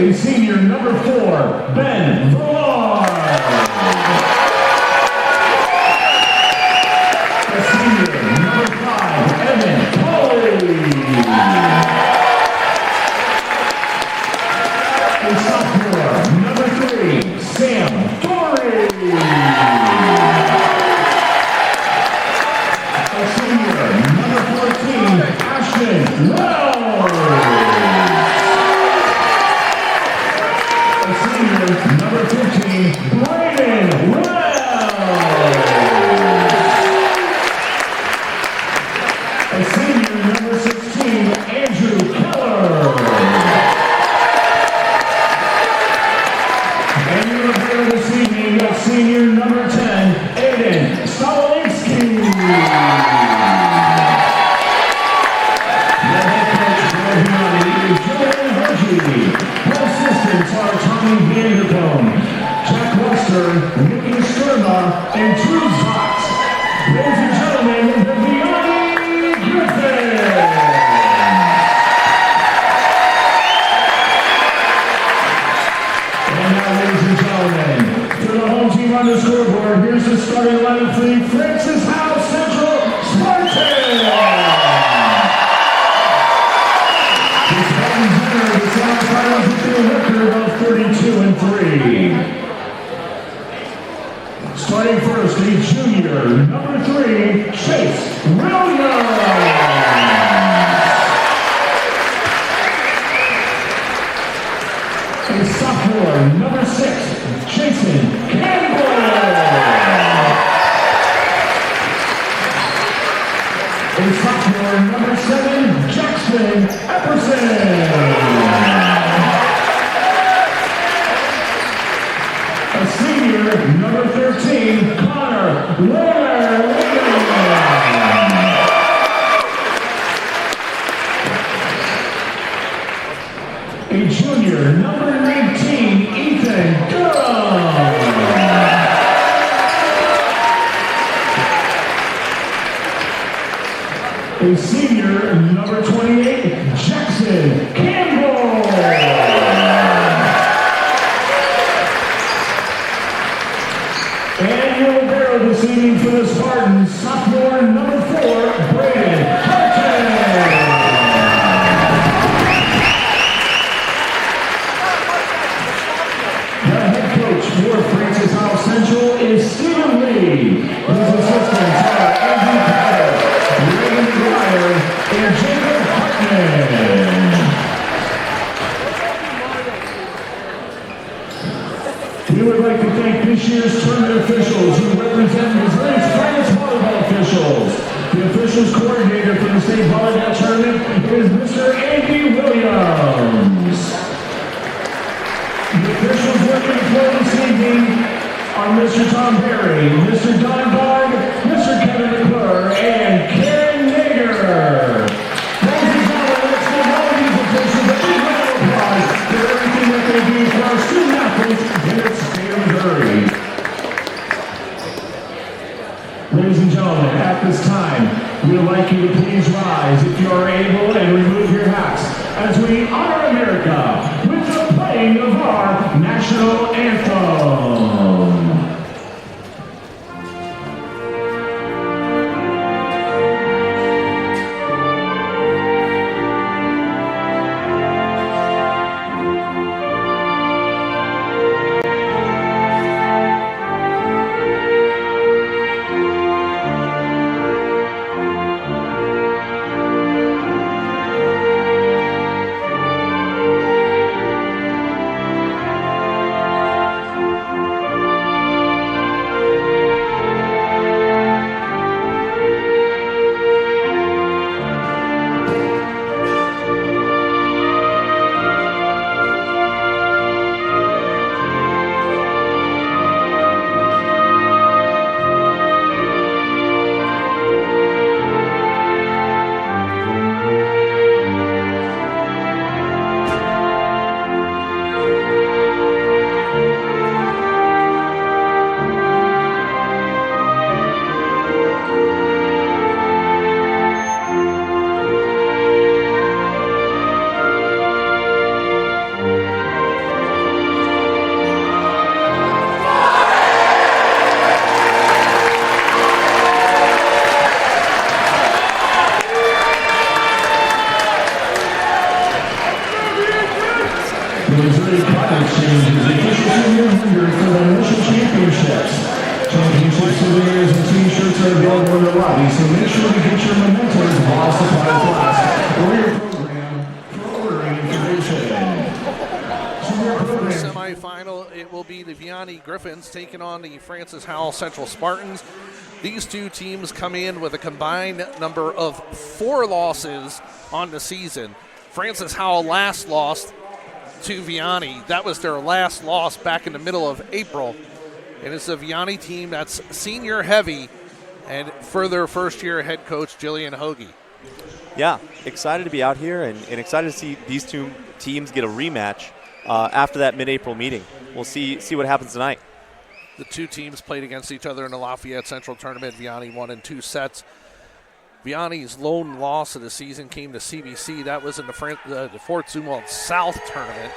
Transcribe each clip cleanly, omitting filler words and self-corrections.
a senior number 4, Ben Vaughn. A senior number 5, Evan Polly. A sophomore number 3, Sam Torrey. A senior number 14, Ashton Wells. A senior number 15, Brayden Wells. A senior number 16, Andrew Keller. And you're here this evening, a senior number 10, Aiden Stolinsky. The head coach for Vianney is Joey Hergy. Assistants are Tommy Vanderboom, Jack Wester, Nicky Sturma, and Drew Fox. Ladies and gentlemen, the Vianney Griffins. And now, ladies and gentlemen, for the home team on the scoreboard, here's the starting lineup for the Francis House Central Spartans. Record of 32-3. Starting first, a junior, number 3, Chase Williams. A sophomore, number 6, Jason Campbell. A sophomore, number 7, Jackson Epperson. A senior, number 13, Connor Williams. A junior, number 19, Ethan Durham. A senior, number 28, Jackson Campbell. And your barrel this evening for the Spartans, sophomore number 4, Brayden Harton. The head coach for Francis House Central is Stephen Lee. His assistants are Andrew Potter, Reagan Dwyer, and Jacob Hartman. We would like to thank this year's tournament officials who represent Missouri's finest volleyball officials. The officials coordinator for the state volleyball tournament is Mr. Andy Williams. The officials working for this evening are Mr. Tom Perry, Mr. Don Bard, Mr. Kevin McClure, and Karen Nager. Ladies and gentlemen, let's give all of these officials a big round of applause for everything that they do for our student athletes in the state of Missouri. Ladies and gentlemen, at this time, we would like you to please rise if you are able and remove your hats as we honor America with the playing of our national anthem. exchange is the official souvenir vendor for the initial championships. Championship souvenirs and t-shirts are available in the lobby, so make sure to get your mementos while supplies last. Or your program for ordering information. Semi-final, it will be the Vianney Griffins taking on the Francis Howell Central Spartans. These two teams come in with a combined number of 4 losses on the season. Francis Howell last lost to Vianney. That was their last loss back in the middle of April. And it's a Vianney team that's senior heavy, and for their first-year head coach, Jillian Hoagie. Yeah, excited to be out here and excited to see these two teams get a rematch after that mid-April meeting. We'll see what happens tonight. The two teams played against each other in the Lafayette Central Tournament. Vianney won in 2 sets. Vianney's lone loss of the season came to CBC. That was in the Fort Zumwalt South Tournament.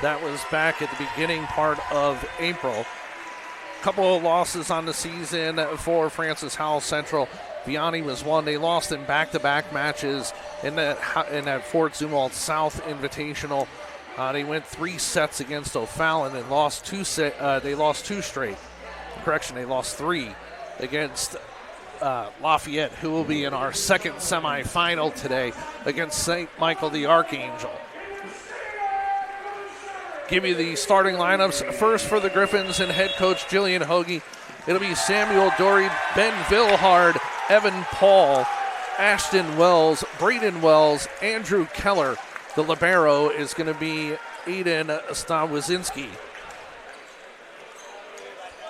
That was back at the beginning part of April. Couple of losses on the season for Francis Howell Central. Vianney was one. They lost in back-to-back matches in that Fort Zumwalt South Invitational. They went 3 sets against O'Fallon and lost 2 straight. Correction, they lost 3 against Lafayette, who will be in our second semifinal today against St. Michael the Archangel. Give you the starting lineups. First for the Griffins and head coach Jillian Hoagie. It'll be Samuel Dory, Ben Vilhard, Evan Paul, Ashton Wells, Braden Wells, Andrew Keller. The libero is going to be Aiden Stawizinski.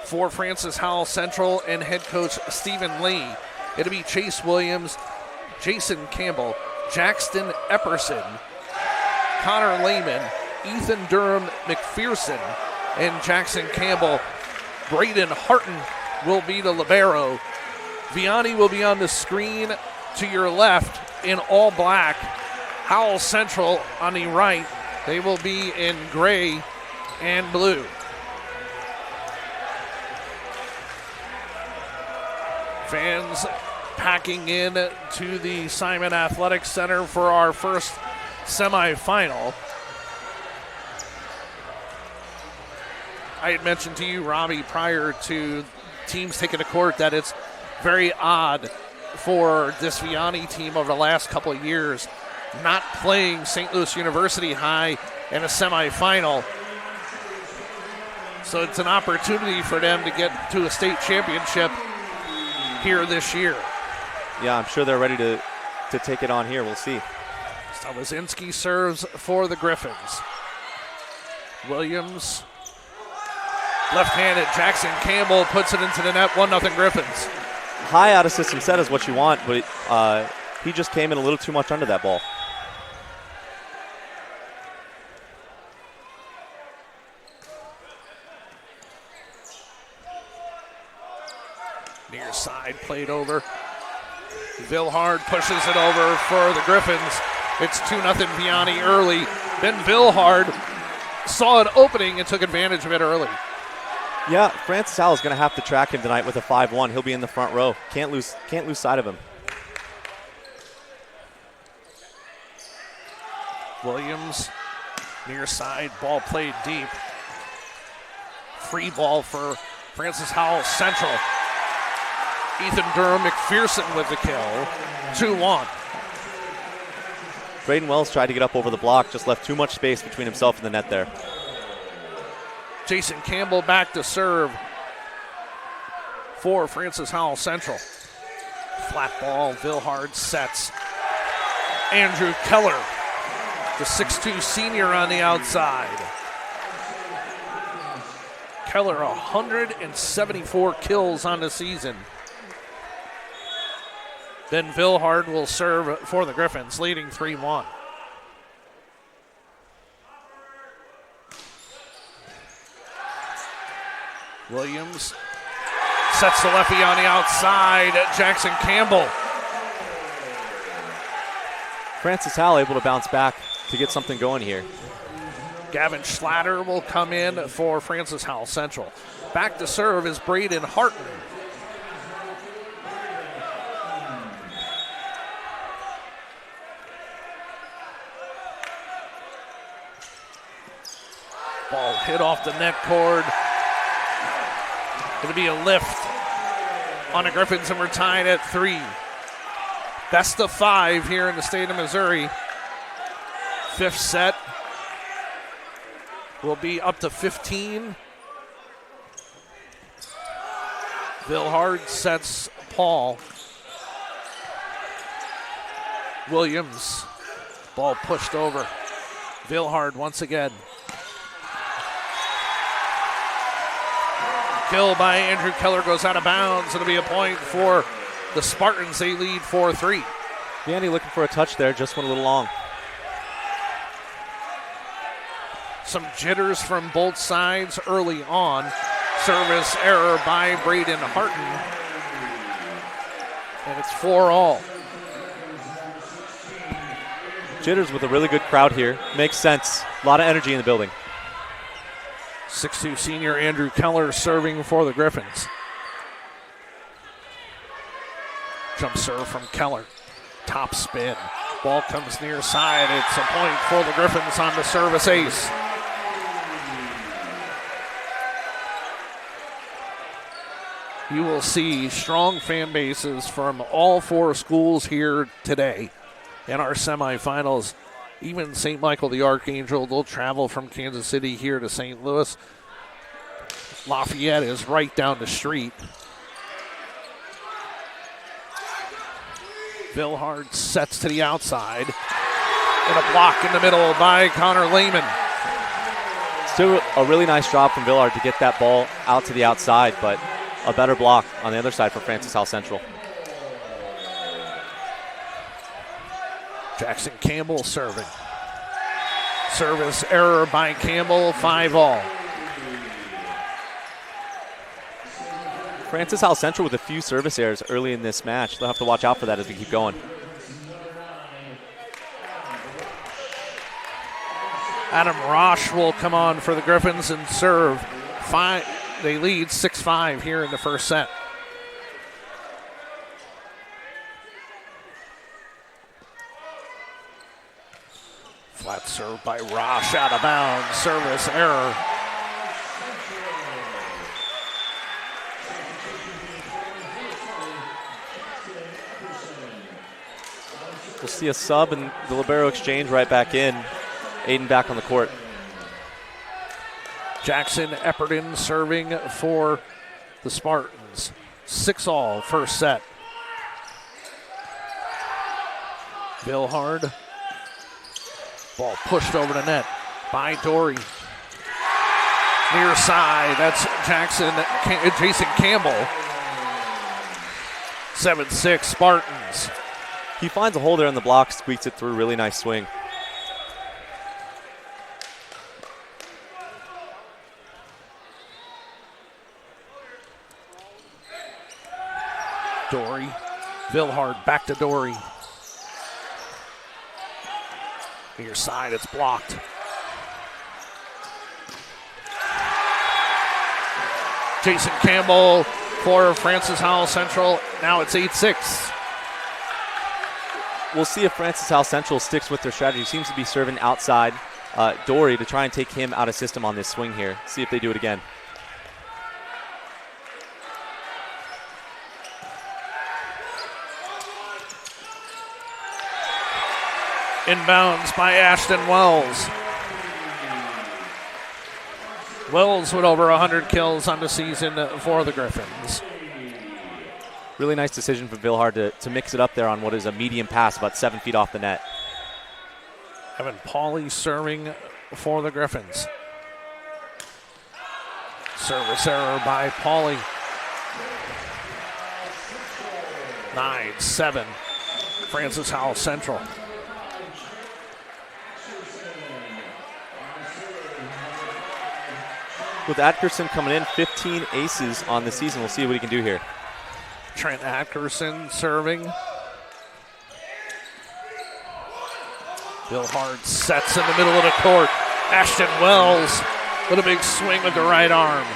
For Francis Howell Central and head coach Stephen Lee, it'll be Chase Williams, Jason Campbell, Jackson Epperson, Connor Lehman, Ethan Durham McPherson, and Jackson Campbell. Braden Harton will be the libero. Vianney will be on the screen to your left in all black. Howell Central on the right. They will be in gray and blue. Fans packing in to the Simon Athletic Center for our first semifinal. I had mentioned to you, Robbie, prior to teams taking the court that it's very odd for this Vianney team over the last couple of years not playing St. Louis University High in a semifinal. So it's an opportunity for them to get to a state championship here this year. Yeah, I'm sure they're ready to take it on here. We'll see. Stawizinski serves for the Griffins. Williams, left-handed. Jackson Campbell puts it into the net. 1-0 Griffins. High out of system set is what you want, but he just came in a little too much under that ball. Near side played over. Vilhard pushes it over for the Griffins. It's 2-0 Vianney early. Ben Vilhard saw an opening and took advantage of it early. Yeah, Francis Howell is going to have to track him tonight with a 5-1. He'll be in the front row. Can't lose sight of him. Williams, near side, ball played deep. Free ball for Francis Howell Central. Ethan Durham McPherson with the kill. 2-1. Braden Wells tried to get up over the block, just left too much space between himself and the net there. Jason Campbell back to serve for Francis Howell Central. Flat ball, Vilhard sets. Andrew Keller, the 6'2 senior on the outside. Keller, 174 kills on the season. Ben Vilhard will serve for the Griffins, leading 3-1. Williams sets the lefty on the outside. Jackson Campbell. Francis Howell able to bounce back to get something going here. Gavin Schlatter will come in for Francis Howell Central. Back to serve is Braden Harton. Ball hit off the net cord. Going to be a lift on the Griffins, and we're tied at 3. Best of 5 here in the state of Missouri. 5th set will be up to 15. Vilhard sets Paul. Williams. Ball pushed over. Vilhard once again. Kill by Andrew Keller goes out of bounds. It'll be a point for the Spartans. They lead 4-3. Vianney looking for a touch there, just went a little long. Some jitters from both sides early on. Service error by Braden Harton. And it's 4-all. Jitters with a really good crowd here. Makes sense. A lot of energy in the building. 6'2" senior Andrew Keller serving for the Griffins. Jump serve from Keller. Top spin. Ball comes near side. It's a point for the Griffins on the service ace. You will see strong fan bases from all 4 schools here today in our semifinals. Even St. Michael the Archangel, they'll travel from Kansas City here to St. Louis. Lafayette is right down the street. Vilhard sets to the outside. And a block in the middle by Connor Lehman. Still a really nice job from Vilhard to get that ball out to the outside, but a better block on the other side for Francis Howell Central. Jackson Campbell serving. Service error by Campbell, 5-all. Francis Howell Central with a few service errors early in this match. They'll have to watch out for that as we keep going. Adam Roche will come on for the Griffins and serve. They lead 6-5 here in the first set. Flat serve by Roche, out of bounds. Service error. We'll see a sub and the libero exchange right back in. Aiden back on the court. Jackson Epperton serving for the Spartans. 6-all first set. Vilhard. Ball pushed over the net by Dory. Near side, that's Jason Campbell. 7-6 Spartans. He finds a hole there in the block, squeaks it through. Really nice swing. Dory. Vilhard back to Dory. Near side, it's blocked. Jason Campbell for Francis Howell Central. Now it's 8-6. We'll see if Francis Howell Central sticks with their strategy. Seems to be serving outside Dory to try and take him out of system on this swing here. See if they do it again. Inbounds by Ashton Wells. Wells with over 100 kills on the season for the Griffins. Really nice decision from Vilhard to mix it up there on what is a medium pass about 7 feet off the net. Evan Pauley serving for the Griffins. Service error by Pauley. 9-7. Francis Howell Central. With Atkerson coming in, 15 aces on the season. We'll see what he can do here. Trent Atkerson serving. Vilhard sets in the middle of the court. Ashton Wells with a big swing with the right arm.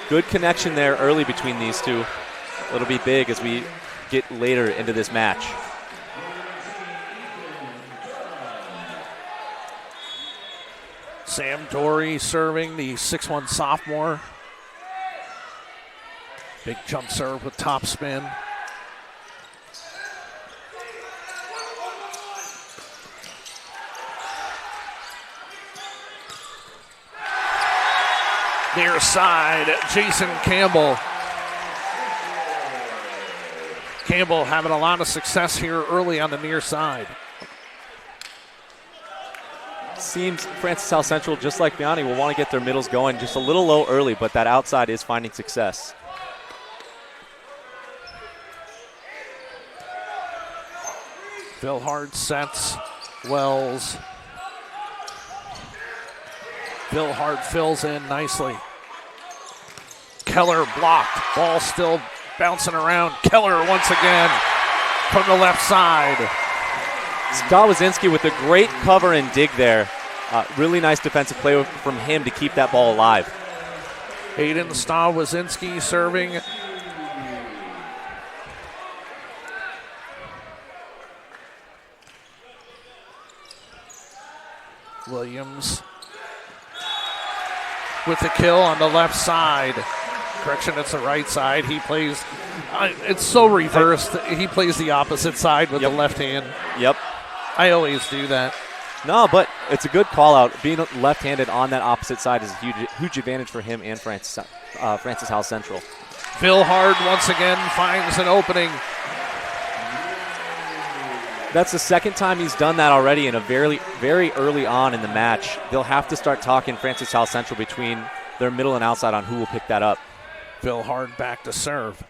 Good connection there early between these two. It'll be big as we get later into this match. Sam Dory serving, the 6'1" sophomore. Big jump serve with top spin. Near side, Jason Campbell. Campbell having a lot of success here early on the near side. Seems Francis South Central, just like Vianney, will want to get their middles going just a little low early, but that outside is finding success. Phil Hard sets, Wells. Phil Hard fills in nicely. Keller blocked, ball still bouncing around. Keller once again from the left side. Scott Wazinski with a great cover and dig there. Really nice defensive play from him to keep that ball alive. Hayden Wazinski serving. Williams with the kill on the left side. Correction, it's the right side. He plays, it's so reversed. He plays the opposite side with the left hand. Yep. I always do that. No, but it's a good call out. Being left-handed on that opposite side is a huge advantage for him and Francis Howell Central. Phil Hard once again finds an opening. That's the second time he's done that already in a very, very early on in the match. They'll have to start talking Francis Howell Central between their middle and outside on who will pick that up. Phil Hard back to serve.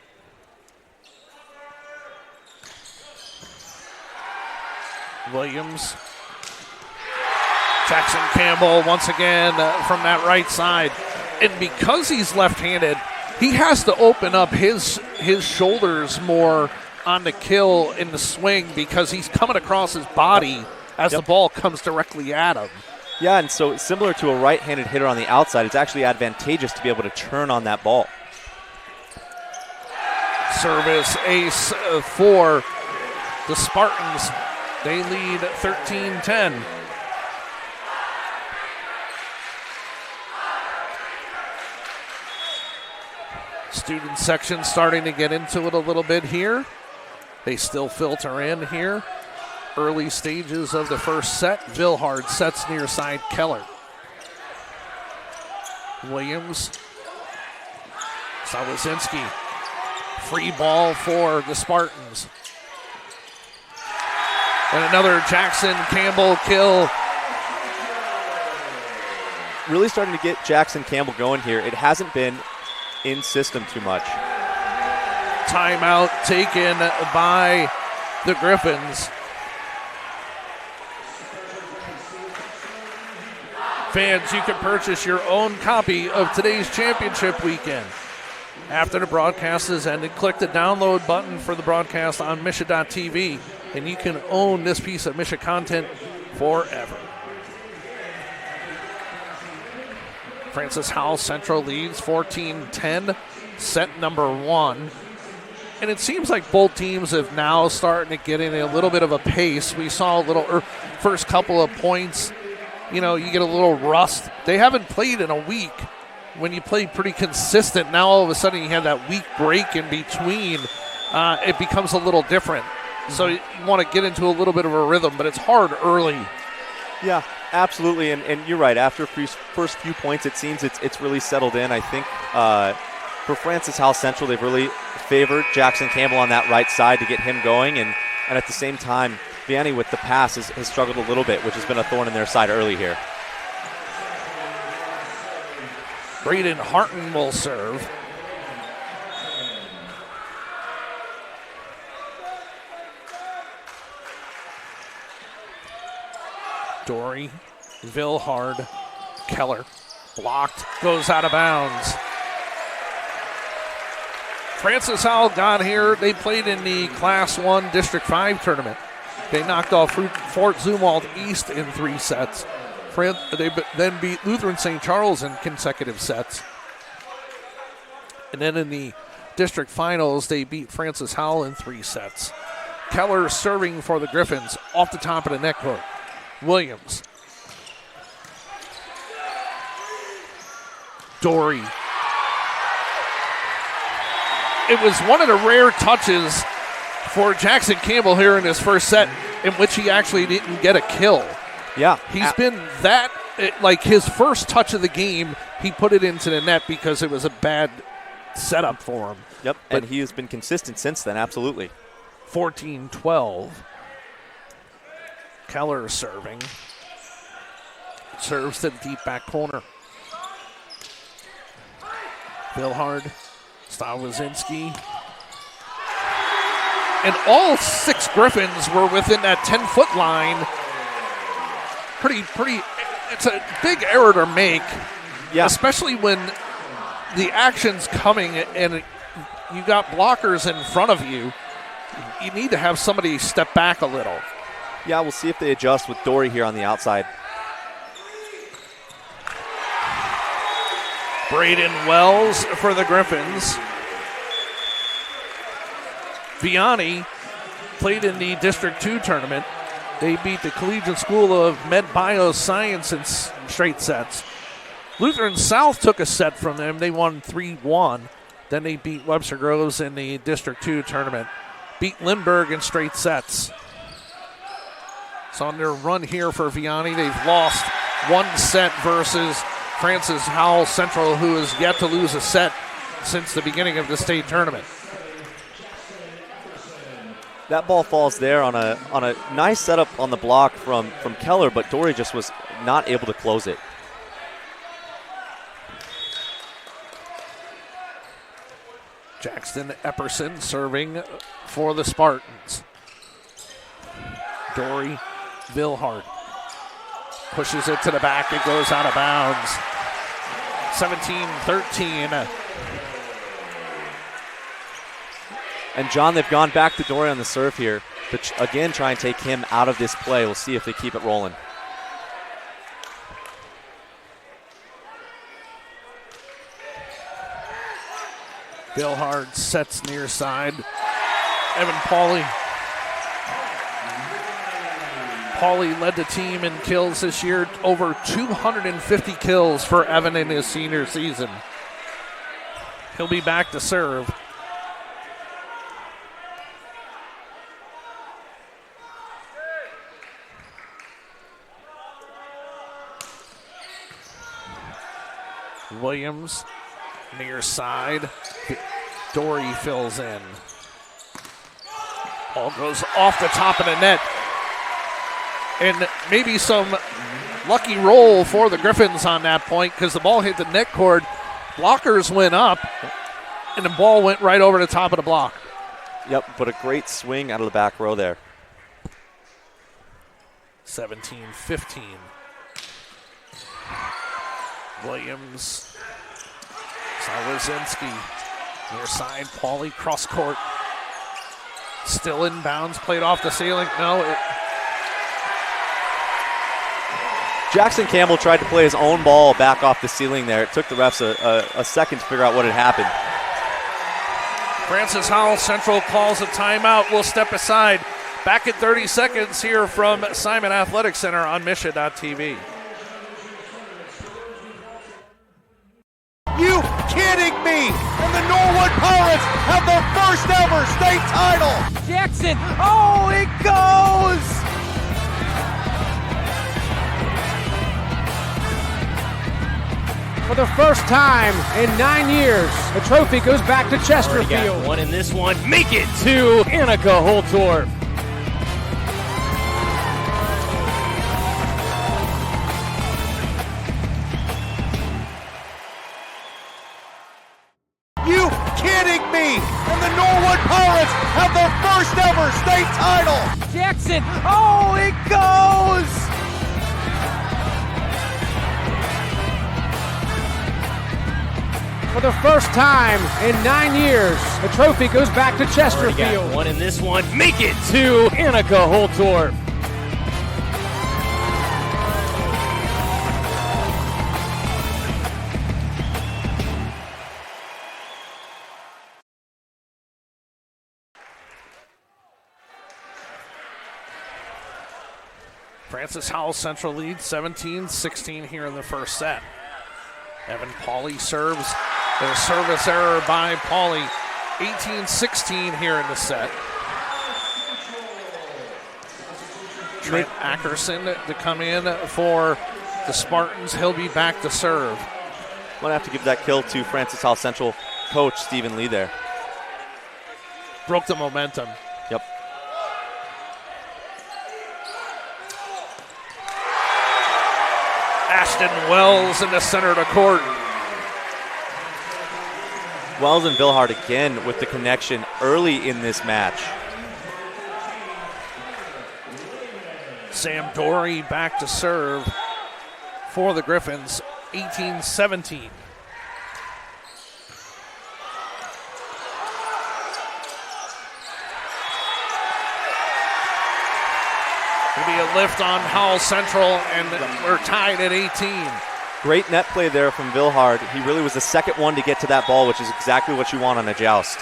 Williams. Jackson Campbell once again from that right side. And because he's left-handed, he has to open up his shoulders more on the kill in the swing because he's coming across his body as the ball comes directly at him. Yeah, and so similar to a right-handed hitter on the outside, it's actually advantageous to be able to turn on that ball. Service ace for the Spartans. They lead 13-10. Student section starting to get into it a little bit here. They still filter in here. Early stages of the first set. Vilhard sets near side Keller. Williams. Sawazinski. Free ball for the Spartans. And another Jackson Campbell kill. Really starting to get Jackson Campbell going here. It hasn't been in system too much. Timeout taken by the Griffins. Fans, you can purchase your own copy of today's championship weekend. After the broadcast is ended, click the download button for the broadcast on Misha.tv, and you can own this piece of Misha content forever. Francis Howell Central leads 14-10, set number 1. And it seems like both teams have now starting to get in a little bit of a pace. We saw a little first couple of points, you get a little rust. They haven't played in a week. When you play pretty consistent, now all of a sudden you have that week break in between. It becomes a little different. So you want to get into a little bit of a rhythm, but it's hard early. Yeah, absolutely. And you're right. After first few points, it seems it's really settled in. I think for Francis Howell Central, they've really favored Jackson Campbell on that right side to get him going. And at the same time, Vianney with the pass has struggled a little bit, which has been a thorn in their side early here. Braden Harton will serve. Dory, Vilhard, Keller. Blocked, goes out of bounds. Francis Howell got here. They played in the Class 1 District 5 tournament. They knocked off Fort Zumwalt East in 3 sets. They then beat Lutheran St. Charles in consecutive sets. And then in the district finals, they beat Francis Howell in 3 sets. Keller serving for the Griffins off the top of the net court. Williams. Dory. It was one of the rare touches for Jackson Campbell here in his first set in which he actually didn't get a kill. Yeah. He's been that, like his first touch of the game, he put it into the net because it was a bad setup for him. Yep, but he has been consistent since then, absolutely. 14-12. Keller serving. Serves to the deep back corner. Vilhard, Stawozinski. And all 6 Griffins were within that 10-foot line. Pretty, it's a big error to make. Yeah. Especially when the action's coming and you got blockers in front of you. You need to have somebody step back a little. Yeah, we'll see if they adjust with Dory here on the outside. Braden Wells for the Griffins. Vianney played in the District 2 tournament. They beat the Collegiate School of Med Bioscience in straight sets. Lutheran South took a set from them. They won 3-1. Then they beat Webster Groves in the District 2 tournament. Beat Lindbergh in straight sets. So on their run here for Vianney, they've lost 1 set versus Francis Howell Central, who has yet to lose a set since the beginning of the state tournament. That ball falls there on a nice setup on the block from Keller, but Dory just was not able to close it. Jackson Epperson serving for the Spartans. Dory Vilhard pushes it to the back. It goes out of bounds. 17-13. And John, they've gone back to Dory on the serve here to again try and take him out of this play. We'll see if they keep it rolling. Vilhard sets near side. Evan Pauly. Pauly led the team in kills this year. Over 250 kills for Evan in his senior season. He'll be back to serve. Williams near side. Dory fills in. Ball goes off the top of the net. And maybe some lucky roll for the Griffins on that point because the ball hit the net cord. Blockers went up, and the ball went right over the top of the block. Yep, but a great swing out of the back row there. 17-15. Williams. Sawazinski. Near side, Pauly cross court. Still in bounds, played off the ceiling. No. Jackson Campbell tried to play his own ball back off the ceiling there. It took the refs a second to figure out what had happened. Francis Howell Central calls a timeout. We'll step aside. Back at 30 seconds here from Simon Athletic Center on Misha.tv. You kidding me? And the Norwood Pirates have their first ever state title. Jackson, oh, it goes! For the first time in 9 years, the trophy goes back to Chesterfield. One in this one, make it to Annika Holtorf. You kidding me? And the Norwood Pirates have their first ever state title. Jackson, oh, it goes! For the first time in 9 years, the trophy goes back to Chesterfield. one in this one, make it To Annika Holtorf. Francis Howell Central leads 17-16 here in the first set. Evan Pauley serves. The service error by Pauley. 18-16 here in the set. Trent Ackerson to come in for the Spartans. He'll be back to serve. Might have to give that kill to Francis Howell Central coach Stephen Lee there. Broke the momentum. Yep. Ashton Wells in the center of the court. Wells and Vilhard again with the connection early in this match. Sam Dory back to serve for the Griffins. 18-17. Going to be a lift on Howell Central, and we're tied at 18. Great net play there from Vilhard. He really was the second one to get to that ball, which is exactly what you want on a joust.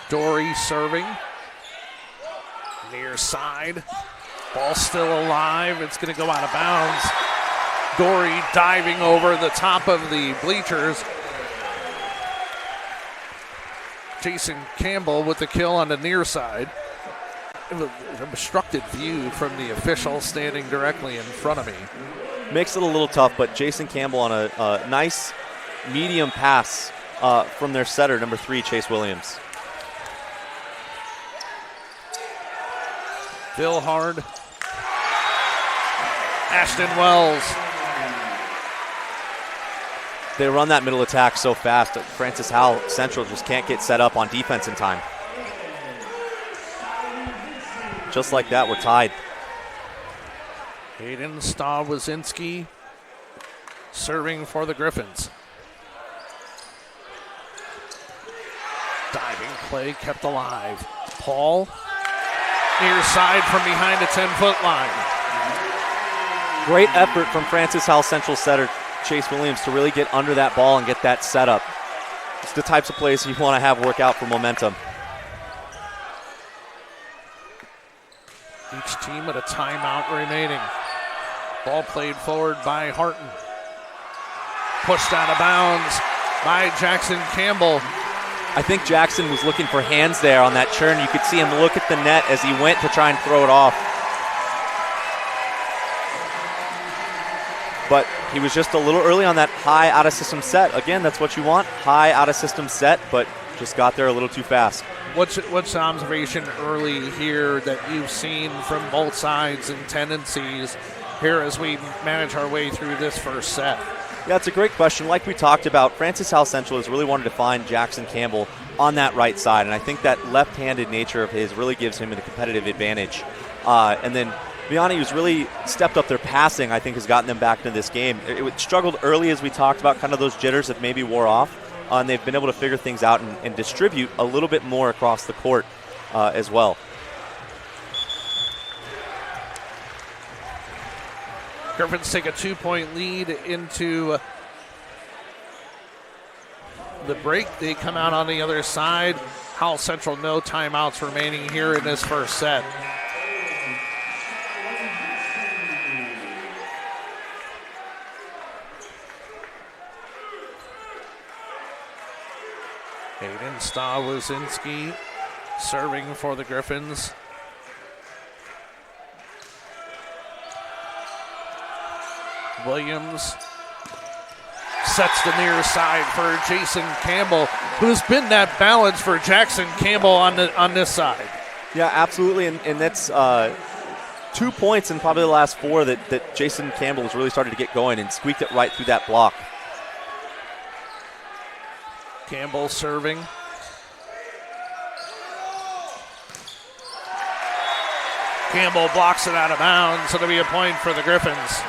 Dory serving. Near side. Ball still alive. It's going to go out of bounds. Dory diving over the top of the bleachers. Jason Campbell with the kill on the near side. It was an obstructed view from the official standing directly in front of me. Makes it a little tough, but Jason Campbell on a nice medium pass from their setter, number 3, Chase Williams. Vilhard. Ashton Wells. They run that middle attack so fast that Francis Howell Central just can't get set up on defense in time. Just like that, we're tied. Hayden Stawazinski serving for the Griffins. Diving play kept alive. Paul, near side from behind the 10-foot line. Great effort from Francis Howell Central setter Chase Williams to really get under that ball and get that set up. It's the types of plays you want to have work out for momentum. Each team with a timeout remaining. Ball played forward by Harton. Pushed out of bounds by Jackson Campbell. I think Jackson was looking for hands there on that churn. You could see him look at the net as he went to try and throw it off. But he was just a little early on that high out-of-system set. Again, that's what you want, high out-of-system set, but just got there a little too fast. What's the observation early here that you've seen from both sides and tendencies here as we manage our way through this first set? Yeah, it's a great question. Like we talked about, Francis Howell Central has really wanted to find Jackson Campbell on that right side, and I think that left-handed nature of his really gives him a competitive advantage. And then Vianney, who's really stepped up their passing, I think has gotten them back into this game. It struggled early, as we talked about, kind of those jitters that maybe wore off, and they've been able to figure things out and distribute a little bit more across the court as well. Griffins take a 2-point lead into the break. They come out on the other side. Howell Central, no timeouts remaining here in this first set. Hayden Stawazinski serving for the Griffins. Williams sets the near side for Jason Campbell, who's been that balance for Jackson Campbell on this side. Yeah, absolutely, and that's 2 points in probably the last 4 that Jason Campbell has really started to get going and squeaked it right through that block. Campbell serving. Campbell blocks it out of bounds, so it'll be a point for the Griffins.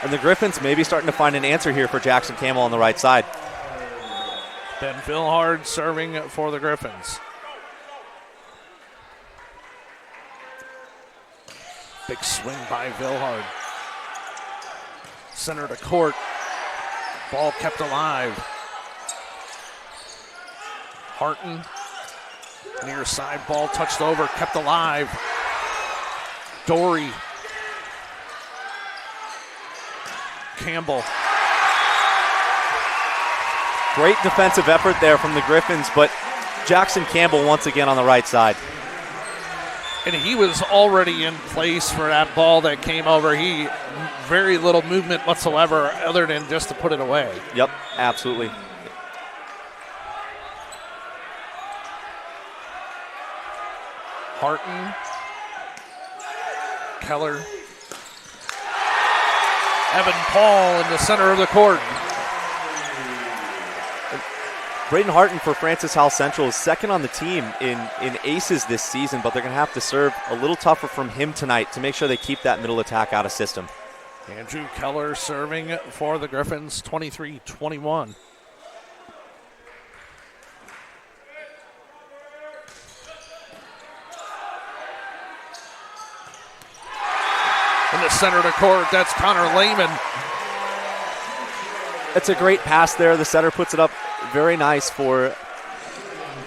And the Griffins maybe starting to find an answer here for Jackson Campbell on the right side. Ben Vilhard serving for the Griffins. Big swing by Vilhard. Center to court. Ball kept alive. Harton. Near side ball touched over, kept alive. Dory. Campbell. Great defensive effort there from the Griffins, but Jackson Campbell once again on the right side. And he was already in place for that ball that came over. Very little movement whatsoever other than just to put it away. Yep, absolutely. Harton, Keller, Evan Paul in the center of the court. Braden Harton for Francis Howell Central is second on the team in aces this season, but they're going to have to serve a little tougher from him tonight to make sure they keep that middle attack out of system. Andrew Keller serving for the Griffins, 23-21. In the center of the court, that's Connor Lehman. It's a great pass there. The setter puts it up very nice for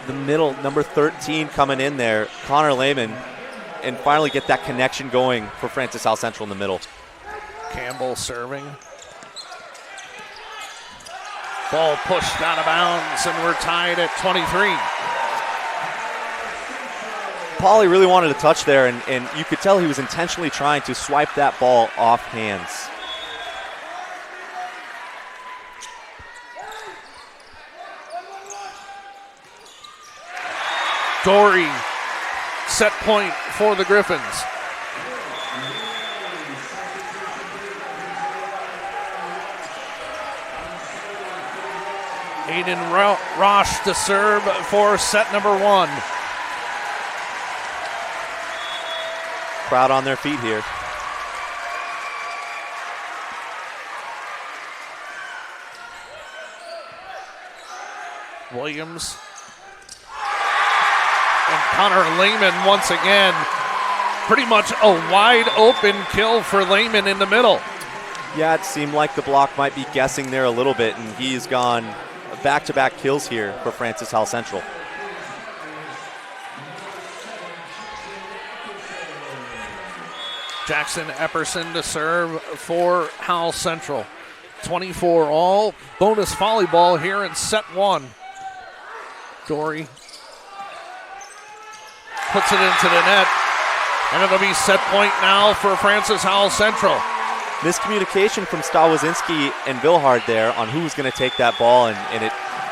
the middle, number 13 coming in there, Connor Lehman, and finally get that connection going for Francis Howell Central in the middle. Campbell serving. Ball pushed out of bounds, and we're tied at 23. Pauly really wanted to touch there, and you could tell he was intentionally trying to swipe that ball off hands. Dory, set point for the Griffins. Aiden Rosh to serve for set number one. Crowd on their feet here. Williams. And Connor Lehman once again. Pretty much a wide open kill for Lehman in the middle. Yeah, it seemed like the block might be guessing there a little bit, and he's gone back-to-back kills here for Francis Howell Central. Jackson Epperson to serve for Howell Central. 24 all. Bonus volleyball here in set one. Dory puts it into the net. And it'll be set point now for Francis Howell Central. Miscommunication from Stawozinski and Vilhard there on who was going to take that ball, and it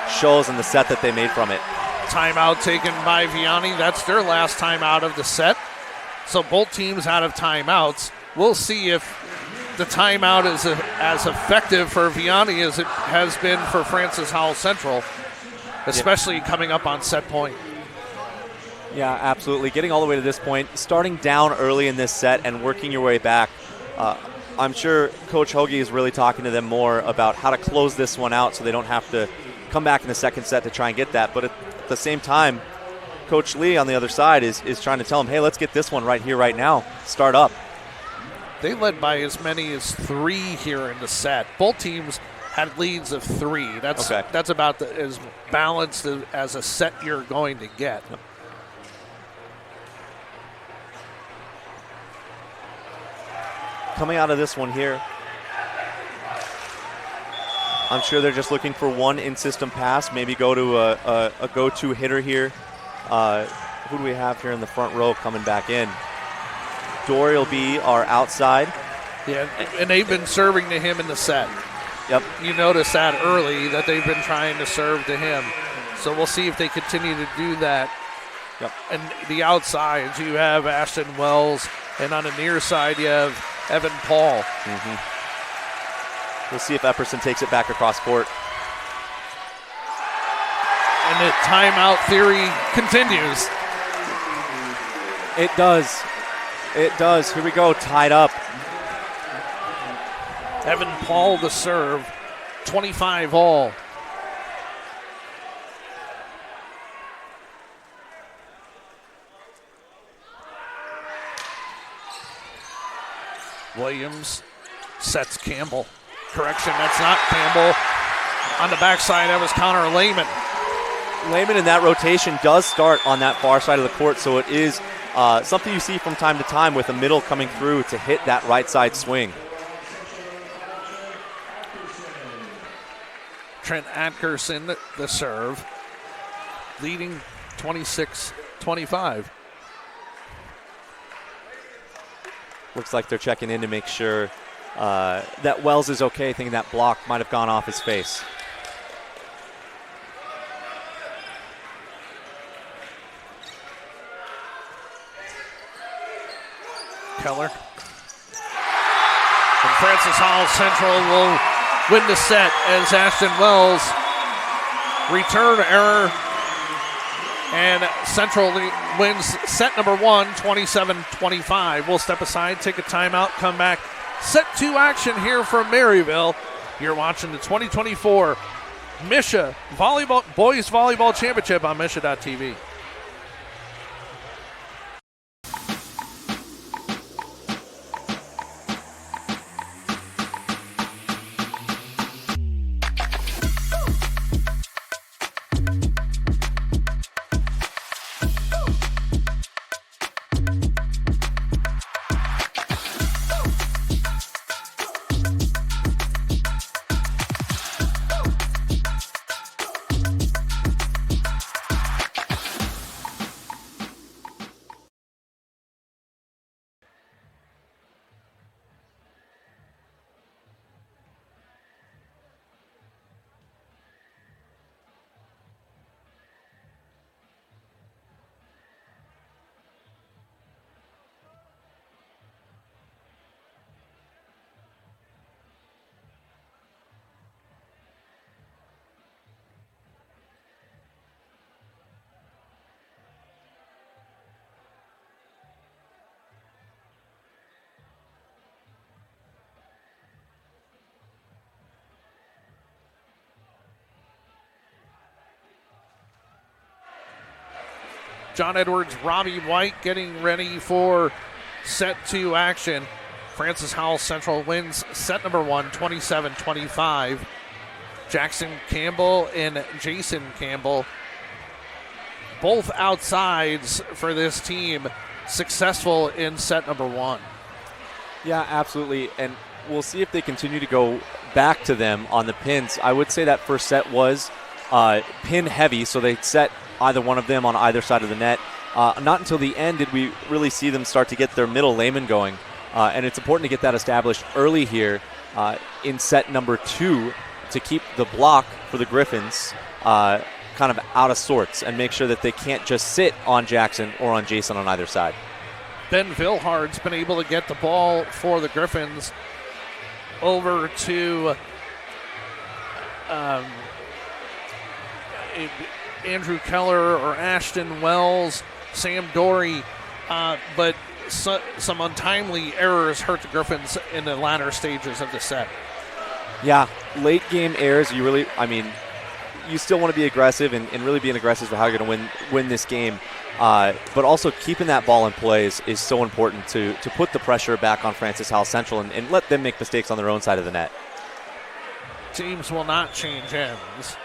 shows in the set that they made from it. Timeout taken by Vianney. That's their last timeout of the set. So both teams out of timeouts. We'll see if the timeout is as effective for Vianney as it has been for Francis Howell Central, especially coming up on set point. Yeah, absolutely. Getting all the way to this point, starting down early in this set and working your way back. I'm sure Coach Hoagie is really talking to them more about how to close this one out so they don't have to come back in the second set to try and get that. But at the same time, Coach Lee on the other side is trying to tell them, hey, let's get this one right here, right now. Start up. They led by as many as 3 here in the set. Both teams had leads of 3. That's about as balanced as a set you're going to get. Coming out of this one here, I'm sure they're just looking for one in-system pass, maybe go to a go-to hitter here. Who do we have here in the front row coming back in? Dory will be our outside. Yeah, and they've been serving to him in the set. Yep. You notice that early, that they've been trying to serve to him. So we'll see if they continue to do that. Yep. And the outsides, you have Ashton Wells, and on the near side, you have Evan Paul. We'll see if Epperson takes it back across court. And the timeout theory continues. It does. It does. Here we go, tied up. Evan Paul to serve, 25 all. Williams sets Campbell. Correction, that's not Campbell. On the backside, that was Connor Lehman. Lehman in that rotation does start on that far side of the court, so it is something you see from time to time with a middle coming through to hit that right side swing. Trent Atkerson, the serve, leading 26-25. Looks like they're checking in to make sure that Wells is okay, thinking that block might have gone off his face. Keller. And Francis Hall Central will win the set as Ashton Wells return error, and Central wins set number 1, 27-25. We'll step aside, take a timeout, come back. Set 2 action here from Maryville. You're watching the 2024 Misha Boys Volleyball Championship on Misha.tv. John Edwards, Robbie White getting ready for set 2 action. Francis Howell Central wins set number 1, 27-25. Jackson Campbell and Jason Campbell, both outsides for this team, successful in set number 1. Yeah, absolutely. And we'll see if they continue to go back to them on the pins. I would say that first set was pin heavy, so they set either one of them on either side of the net. Not until the end did we really see them start to get their middle layman going. And it's important to get that established early here in set number 2 to keep the block for the Griffins kind of out of sorts and make sure that they can't just sit on Jackson or on Jason on either side. Ben Vilhard's been able to get the ball for the Griffins over to Andrew Keller or Ashton Wells, Sam Dory, but some untimely errors hurt the Griffins in the latter stages of the set. Yeah, late game errors, you still want to be aggressive and really being aggressive for how you're going to win this game. But also keeping that ball in play is so important to put the pressure back on Francis Howell Central and let them make mistakes on their own side of the net. Teams will not change ends.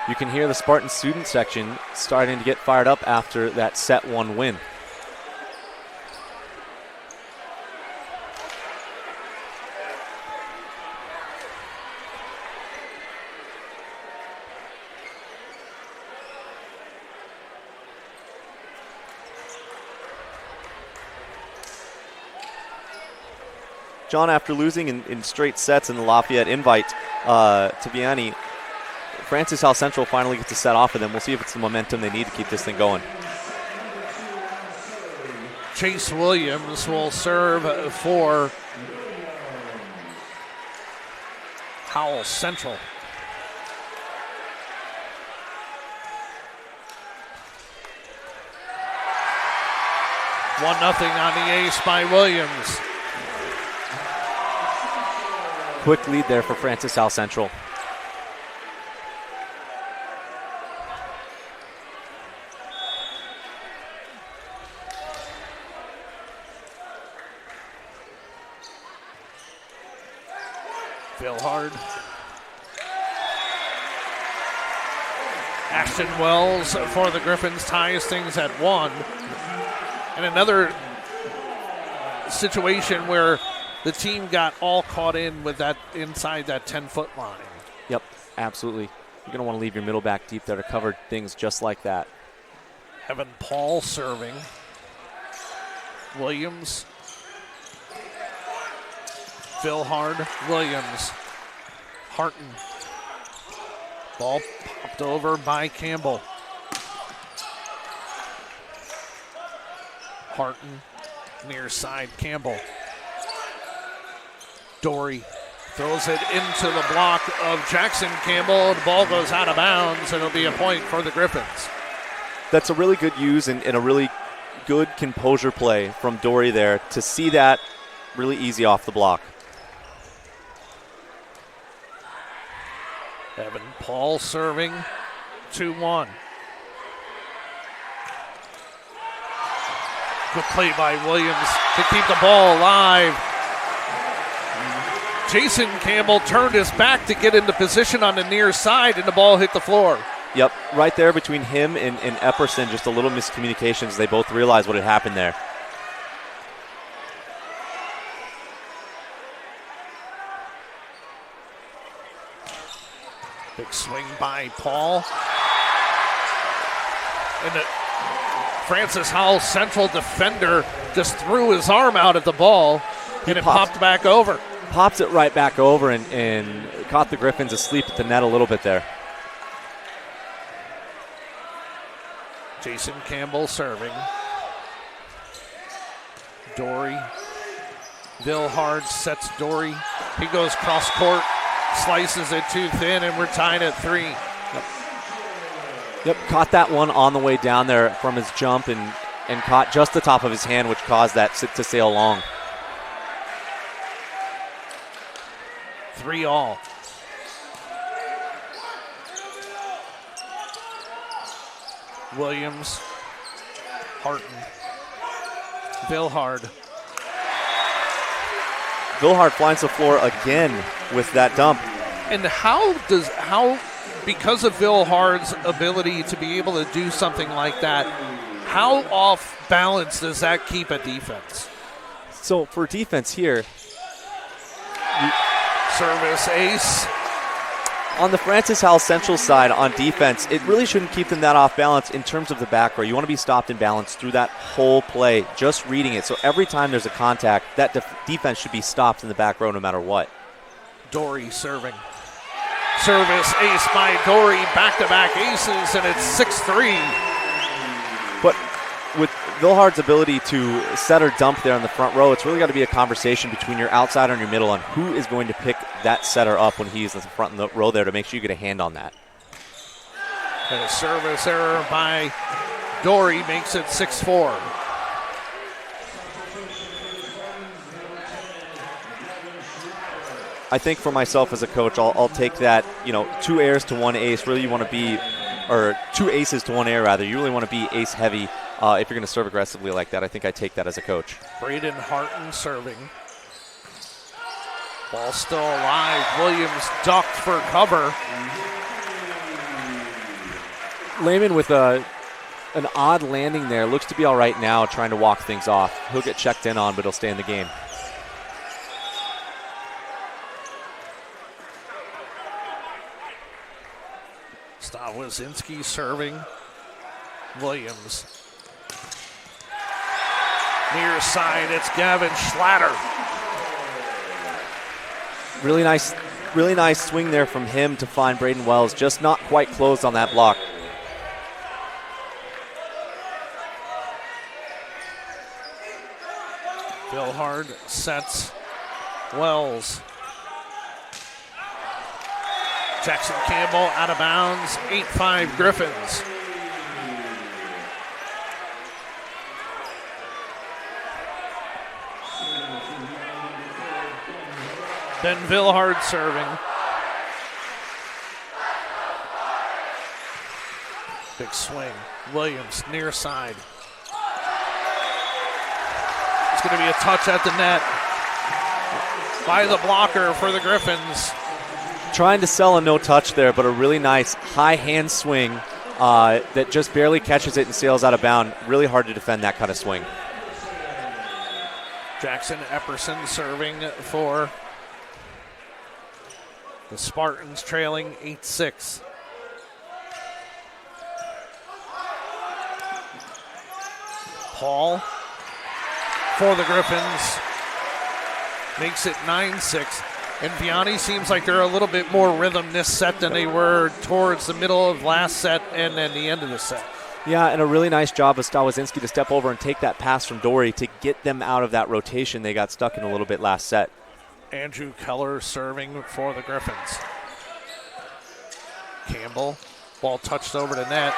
You can hear the Spartan student section starting to get fired up after that set 1 win. John, after losing in straight sets in the Lafayette invite to Vianney, Francis Howell Central finally gets a set off of them. We'll see if it's the momentum they need to keep this thing going. Chase Williams will serve for Howell Central. One nothing on the ace by Williams. Quick lead there for Francis Howell Central. Vilhard. Ashton Wells for the Griffins ties things at 1. And another situation where the team got all caught in with that inside that 10-foot line. Yep, absolutely. You're going to want to leave your middle back deep there to cover things just like that. Evan Paul serving. Williams. Vilhard. Williams. Harton. Ball popped over by Campbell. Harton. Near side Campbell. Dory throws it into the block of Jackson Campbell. The ball goes out of bounds, and it'll be a point for the Griffins. That's a really good use and a really good composure play from Dory there to see that really easy off the block. Evan Paul serving 2-1. Good play by Williams to keep the ball alive. Jason Campbell turned his back to get into position on the near side, and the ball hit the floor. Yep, right there between him and Epperson, just a little miscommunications. They both realized what had happened there. Big swing by Paul. And the Francis Howell central defender just threw his arm out at the ball, and it popped back over. Pops it right back over and caught the Griffins asleep at the net a little bit there. Jason Campbell serving. Dory. Vilhard sets Dory. He goes cross court, slices it too thin, and we're tied at 3. Yep, caught that one on the way down there from his jump and caught just the top of his hand, which caused that to sail long. 3-all. Williams, Harton, Vilhard. Vilhard finds the floor again with that dump. And because of Vilhard's ability to be able to do something like that, how off balance does that keep a defense? So for defense here, service ace. On the Francis Howell Central side on defense, it really shouldn't keep them that off balance in terms of the back row. You want to be stopped in balance through that whole play, just reading it. So every time there's a contact, that defense should be stopped in the back row no matter what. Dory serving. Service ace by Dory, back-to-back aces, and it's 6-3. But with Vilhard's ability to set or dump there in the front row, it's really got to be a conversation between your outsider and your middle on who is going to pick that setter up when he's in the front row there to make sure you get a hand on that. And a service error by Dory makes it 6-4. I think for myself as a coach, I'll take that, 2 airs to 1 ace. Really you want to be, or 2 aces to 1 air rather. You really want to be ace heavy if you're going to serve aggressively like that. I think I take that as a coach. Braden Harton serving. Ball still alive. Williams ducked for cover. Lehman with an odd landing there. Looks to be all right now, trying to walk things off. He'll get checked in on, but he'll stay in the game. Stawozinski serving. Williams. Near side, it's Gavin Schlatter. Really nice swing there from him to find Braden Wells. Just not quite closed on that block. Vilhard sets Wells. Jackson Campbell out of bounds. 8-5 Griffins. Ben Vilhard serving. Big swing. Williams near side. It's going to be a touch at the net. by the blocker for the Griffins. Trying to sell a no-touch there, but a really nice high hand swing that just barely catches it and sails out of bounds. Really hard to defend that kind of swing. Jackson Epperson serving for the Spartans, trailing 8-6. Paul for the Griffins makes it 9-6. And Vianney seems like they're a little bit more rhythm this set than they were towards the middle of last set and then the end of the set. Yeah, and a really nice job of Stawazinski to step over and take that pass from Dory to get them out of that rotation they got stuck in a little bit last set. Andrew Keller serving for the Griffins. Campbell, ball touched over the net.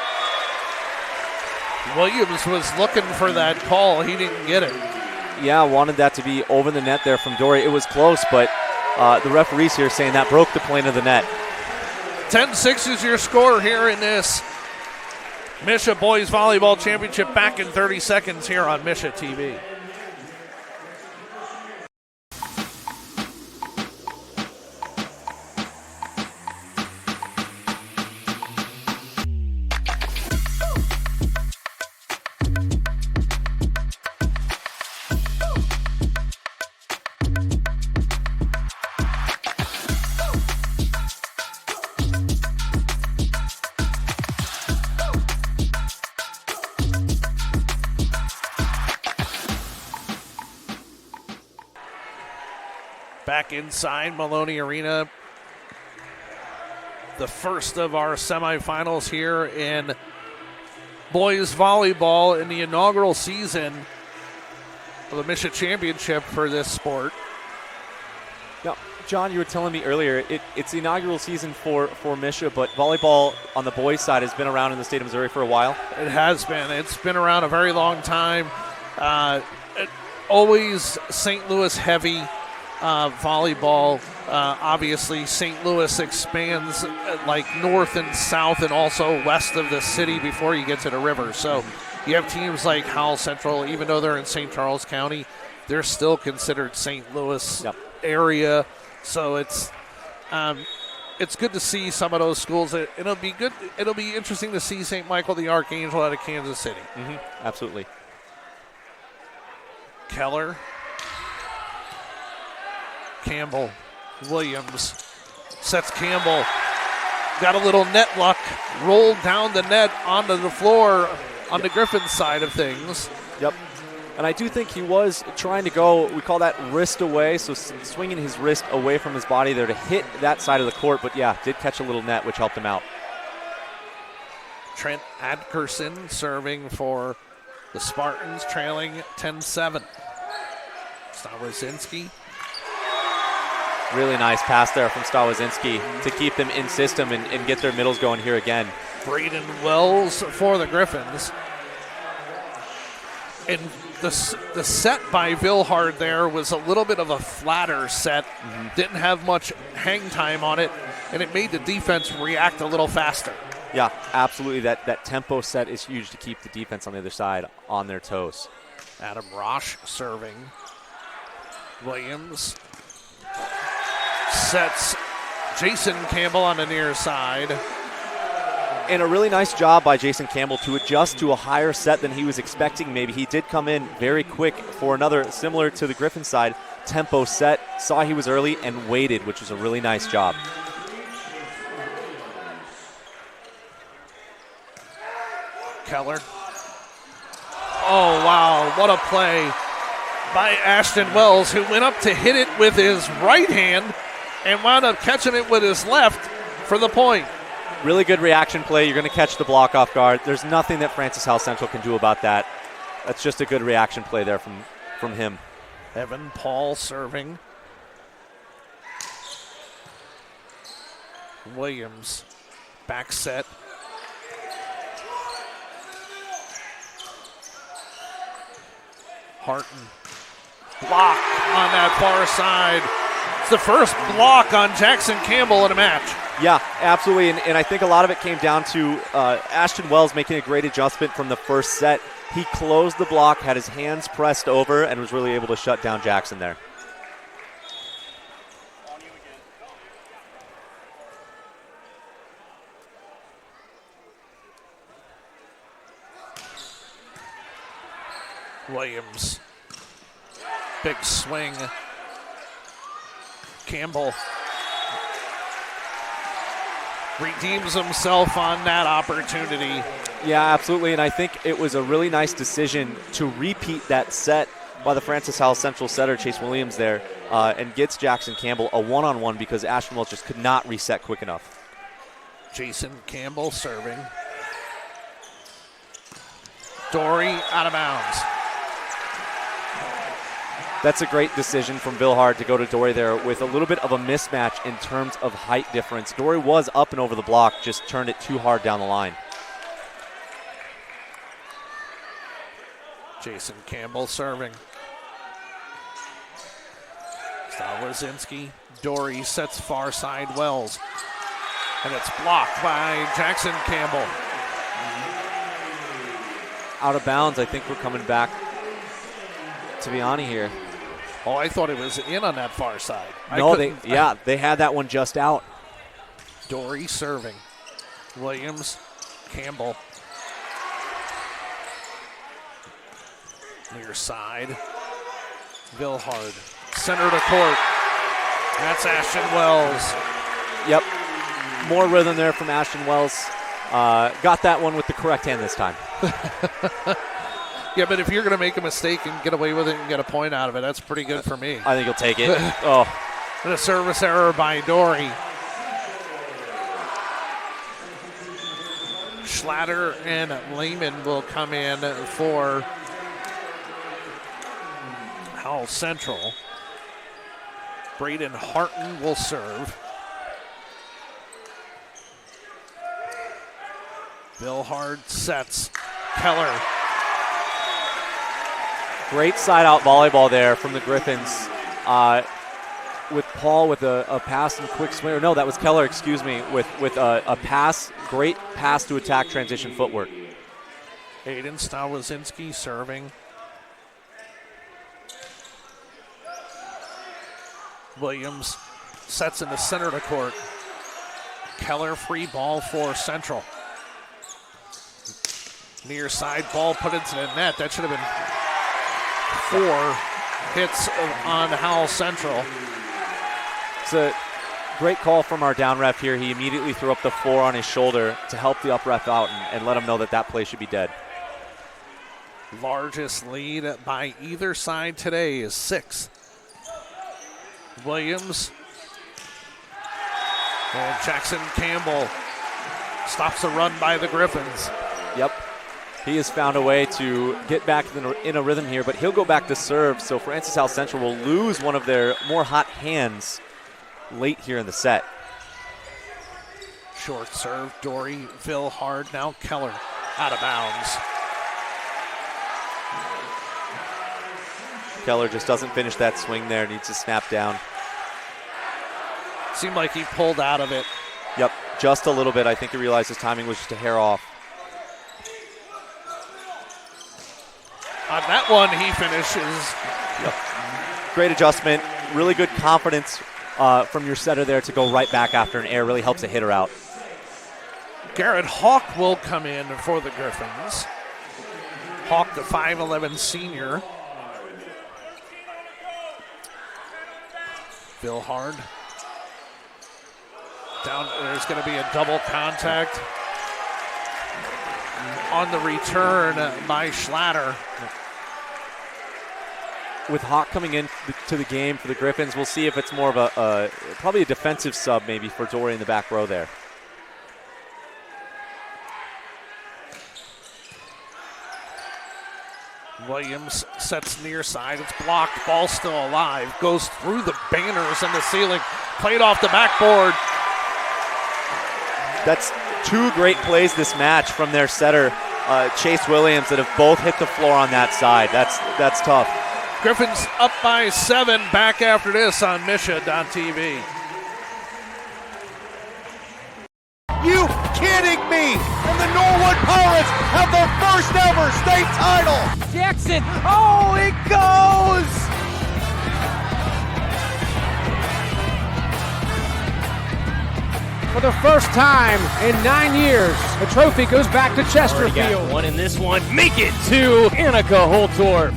Williams was looking for that call. He didn't get it. Yeah, wanted that to be over the net there from Dory. It was close, but the referees here saying that broke the plane of the net. 10-6 is your score here in this Misha Boys Volleyball Championship. Back in 30 seconds here on Misha TV. Back inside Maloney Arena, the first of our semifinals here in boys volleyball in the inaugural season of the Misha Championship for this sport. Now, John, you were telling me earlier, it's the inaugural season for Misha, but volleyball on the boys' side has been around in the state of Missouri for a while. It has been. It's been around a very long time. Always St. Louis heavy. Volleyball, obviously St. Louis expands like north and south and also west of the city before you get to the river. So you have teams like Howell Central, even though they're in St. Charles County, they're still considered St. Louis area. So it's good to see some of those schools. It'll be good. It'll be interesting to see St. Michael the Archangel out of Kansas City. Mm-hmm. Absolutely. Keller. Campbell, Williams, sets Campbell, got a little net luck, rolled down the net onto the floor on the Griffin side of things. Yep, and I do think he was trying to go, we call that wrist away, so swinging his wrist away from his body there to hit that side of the court, but yeah, did catch a little net, which helped him out. Trent Adkerson serving for the Spartans, trailing 10-7. Stawazinski. Really nice pass there from Stawazinski to keep them in system and get their middles going here again. Braden Wells for the Griffins. And the set by Vilhard there was a little bit of a flatter set. Didn't have much hang time on it, and it made the defense react a little faster. Yeah, absolutely. That tempo set is huge to keep the defense on the other side on their toes. Adam Rosh serving. Williams sets Jason Campbell on the near side. And a really nice job by Jason Campbell to adjust to a higher set than he was expecting. Maybe he did come in very quick for another, similar to the Griffin side, tempo set. Saw he was early and waited, which was a really nice job. Keller. Oh, wow, what a play by Ashton Wells, who went up to hit it with his right hand and wound up catching it with his left for the point. Really good reaction play. You're going to catch the block off guard. There's nothing that Francis Howell Central can do about that. That's just a good reaction play there from him. Evan Paul serving. Williams, back set. Harton, block on that far side. It's the first block on Jackson Campbell in a match. Yeah, absolutely, and I think a lot of it came down to Ashton Wells making a great adjustment from the first set. He closed the block, had his hands pressed over, and was really able to shut down Jackson there. Williams. Big swing. Campbell redeems himself on that opportunity. Yeah, absolutely, and I think it was a really nice decision to repeat that set by the Francis Howell Central setter, Chase Williams, there, and gets Jackson Campbell a one-on-one because Ashton Wells just could not reset quick enough. Jason Campbell serving. Dory out of bounds. That's a great decision from Bill Hard to go to Dory there with a little bit of a mismatch in terms of height difference. Dory was up and over the block, just turned it too hard down the line. Jason Campbell serving. Stawazinski. Dory sets far side Wells. And it's blocked by Jackson Campbell. Out of bounds, I think we're coming back to Vianney here. Oh, I thought it was in on that far side. No, they had that one just out. Dory serving. Williams, Campbell. Near side. Vilhard. Center to court. That's Ashton Wells. Yep. More rhythm there from Ashton Wells. Got that one with the correct hand this time. Yeah, but if you're going to make a mistake and get away with it and get a point out of it, that's pretty good for me. I think he'll take it. Oh. And a service error by Dory. Schlatter and Lehman will come in for Howell Central. Braden Harton will serve. Vilhard sets. Keller. Great side-out volleyball there from the Griffins. With Paul with a pass and quick swing. Or no, that was Keller, excuse me, with a pass, great pass to attack transition footwork. Aiden Stawazinski serving. Williams sets in the center of the court. Keller free ball for Central. Near side ball put into the net. That should have been 4 hits on Howell Central. It's a great call from our down ref here. He immediately threw up the 4 on his shoulder to help the up ref out and let him know that play should be dead. Largest lead by either side today is 6. Williams and Jackson Campbell stops the run by the Griffins. Yep. He has found a way to get back in a rhythm here, but he'll go back to serve. So Francis Howell Central will lose one of their more hot hands late here in the set. Short serve, Dory, Vilhard, now Keller out of bounds. Keller just doesn't finish that swing there, needs to snap down. Seemed like he pulled out of it. Yep, just a little bit. I think he realized his timing was just a hair off. On that one, he finishes. Yep. Great adjustment, really good confidence from your setter there to go right back after an air. Really helps a hitter out. Garrett Hawk will come in for the Griffins. Hawk, the 5'11 senior. Vilhard. Down, there's going to be a double contact on the return by Schlatter. With Hawk coming in to the game for the Griffins, we'll see if it's more of probably a defensive sub maybe for Dory in the back row there. Williams sets near side. It's blocked. Ball still alive. Goes through the banners in the ceiling. Played off the backboard. That's 2 great plays this match from their setter, Chase Williams, that have both hit the floor on that side. That's tough. Griffins up by 7. Back after this on Misha.tv. You kidding me? And the Norwood Pirates have their first ever state title. Jackson. Oh, it goes. For the first time in 9 years, the trophy goes back to Chesterfield. One in this one. Make it to Annika Holtorf.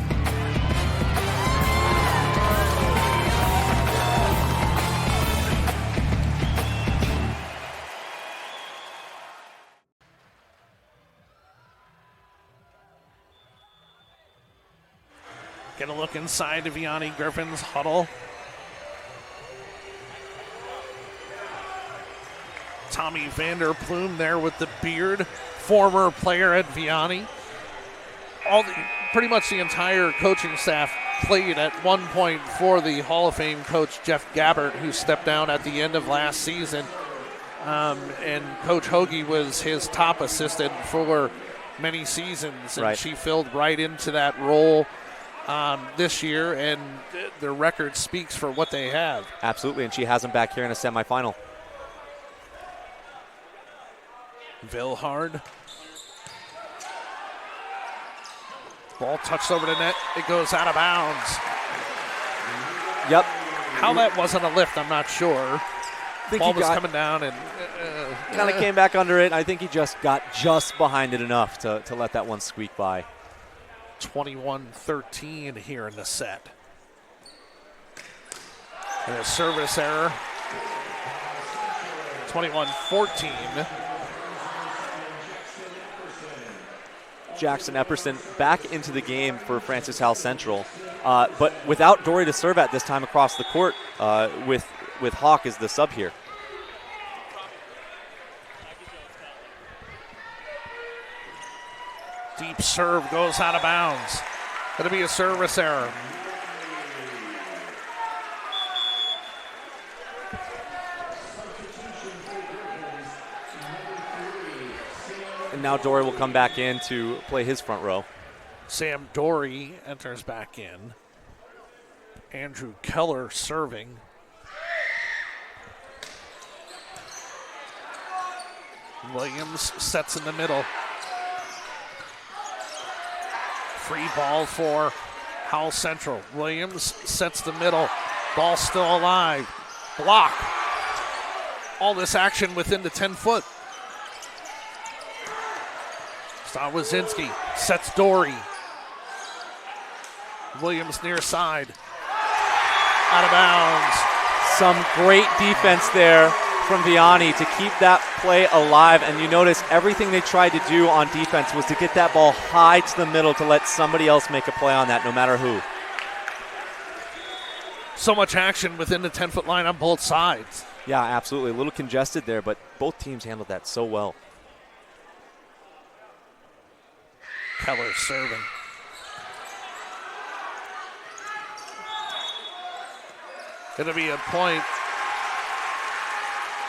Get a look inside of Vianney Griffin's huddle. Tommy Vanderplume there with the beard, former player at Vianney. Pretty much the entire coaching staff played at one point for the Hall of Fame coach Jeff Gabbert, who stepped down at the end of last season. And Coach Hoagie was his top assistant for many seasons, and right. She filled right into that role this year, and their record speaks for what they have. Absolutely, and she has them back here in a semifinal. Vilhard. Ball touched over the net. It goes out of bounds. Yep. How that wasn't a lift, I'm not sure. Ball was coming down and kind of came back under it. I think he just got just behind it enough to let that one squeak by. 21-13 here in the set. And a service error. 21-14. Jackson Epperson back into the game for Francis Howell Central, but without Dory to serve at this time across the court, with Hawk as the sub here. Deep serve goes out of bounds. Going to be a service error. And now Dory will come back in to play his front row. Sam Dory enters back in. Andrew Keller serving. Williams sets in the middle. Free ball for Howell Central. Williams sets the middle. Ball still alive. Block. All this action within the 10-foot. Stawazinski sets Dory. Williams near side. Out of bounds. Some great defense there from Vianney to keep that play alive. And you notice everything they tried to do on defense was to get that ball high to the middle to let somebody else make a play on that, no matter who. So much action within the 10-foot line on both sides. Yeah, absolutely. A little congested there, but both teams handled that so well. Keller serving. Going to be a point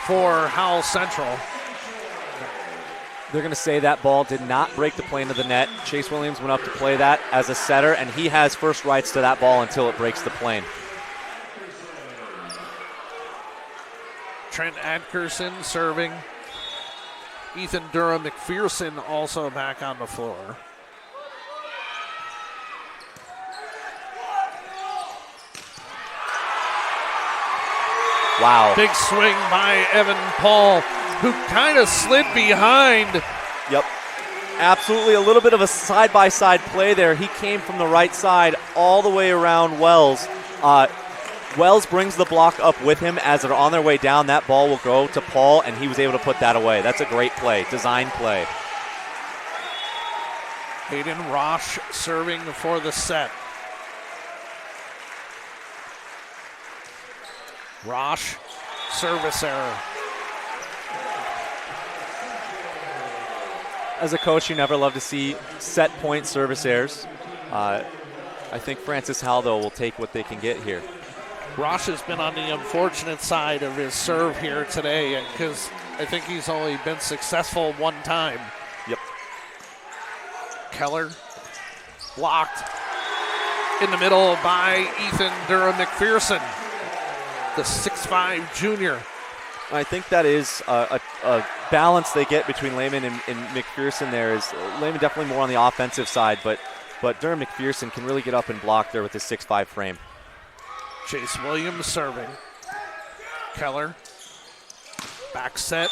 for Howell Central. They're going to say that ball did not break the plane of the net. Chase Williams went up to play that as a setter, and he has first rights to that ball until it breaks the plane. Trent Atkerson serving. Ethan Durham McPherson also back on the floor. Wow. Big swing by Evan Paul, who kind of slid behind. Yep. Absolutely a little bit of a side-by-side play there. He came from the right side all the way around Wells. Wells brings the block up with him as they're on their way down. That ball will go to Paul, and he was able to put that away. That's a great play, design play. Hayden Rosh serving for the set. Rosh, service error. As a coach, you never love to see set point service errors. I think Francis Howell, though, will take what they can get here. Rosh has been on the unfortunate side of his serve here today because I think he's only been successful one time. Yep. Keller blocked in the middle by Ethan Durham McPherson, the 6'5 junior. I think that is a balance they get between Lehman and McPherson there. Is Lehman definitely more on the offensive side, but Durham McPherson can really get up and block there with his 6'5 frame. Chase Williams serving. Keller Back set.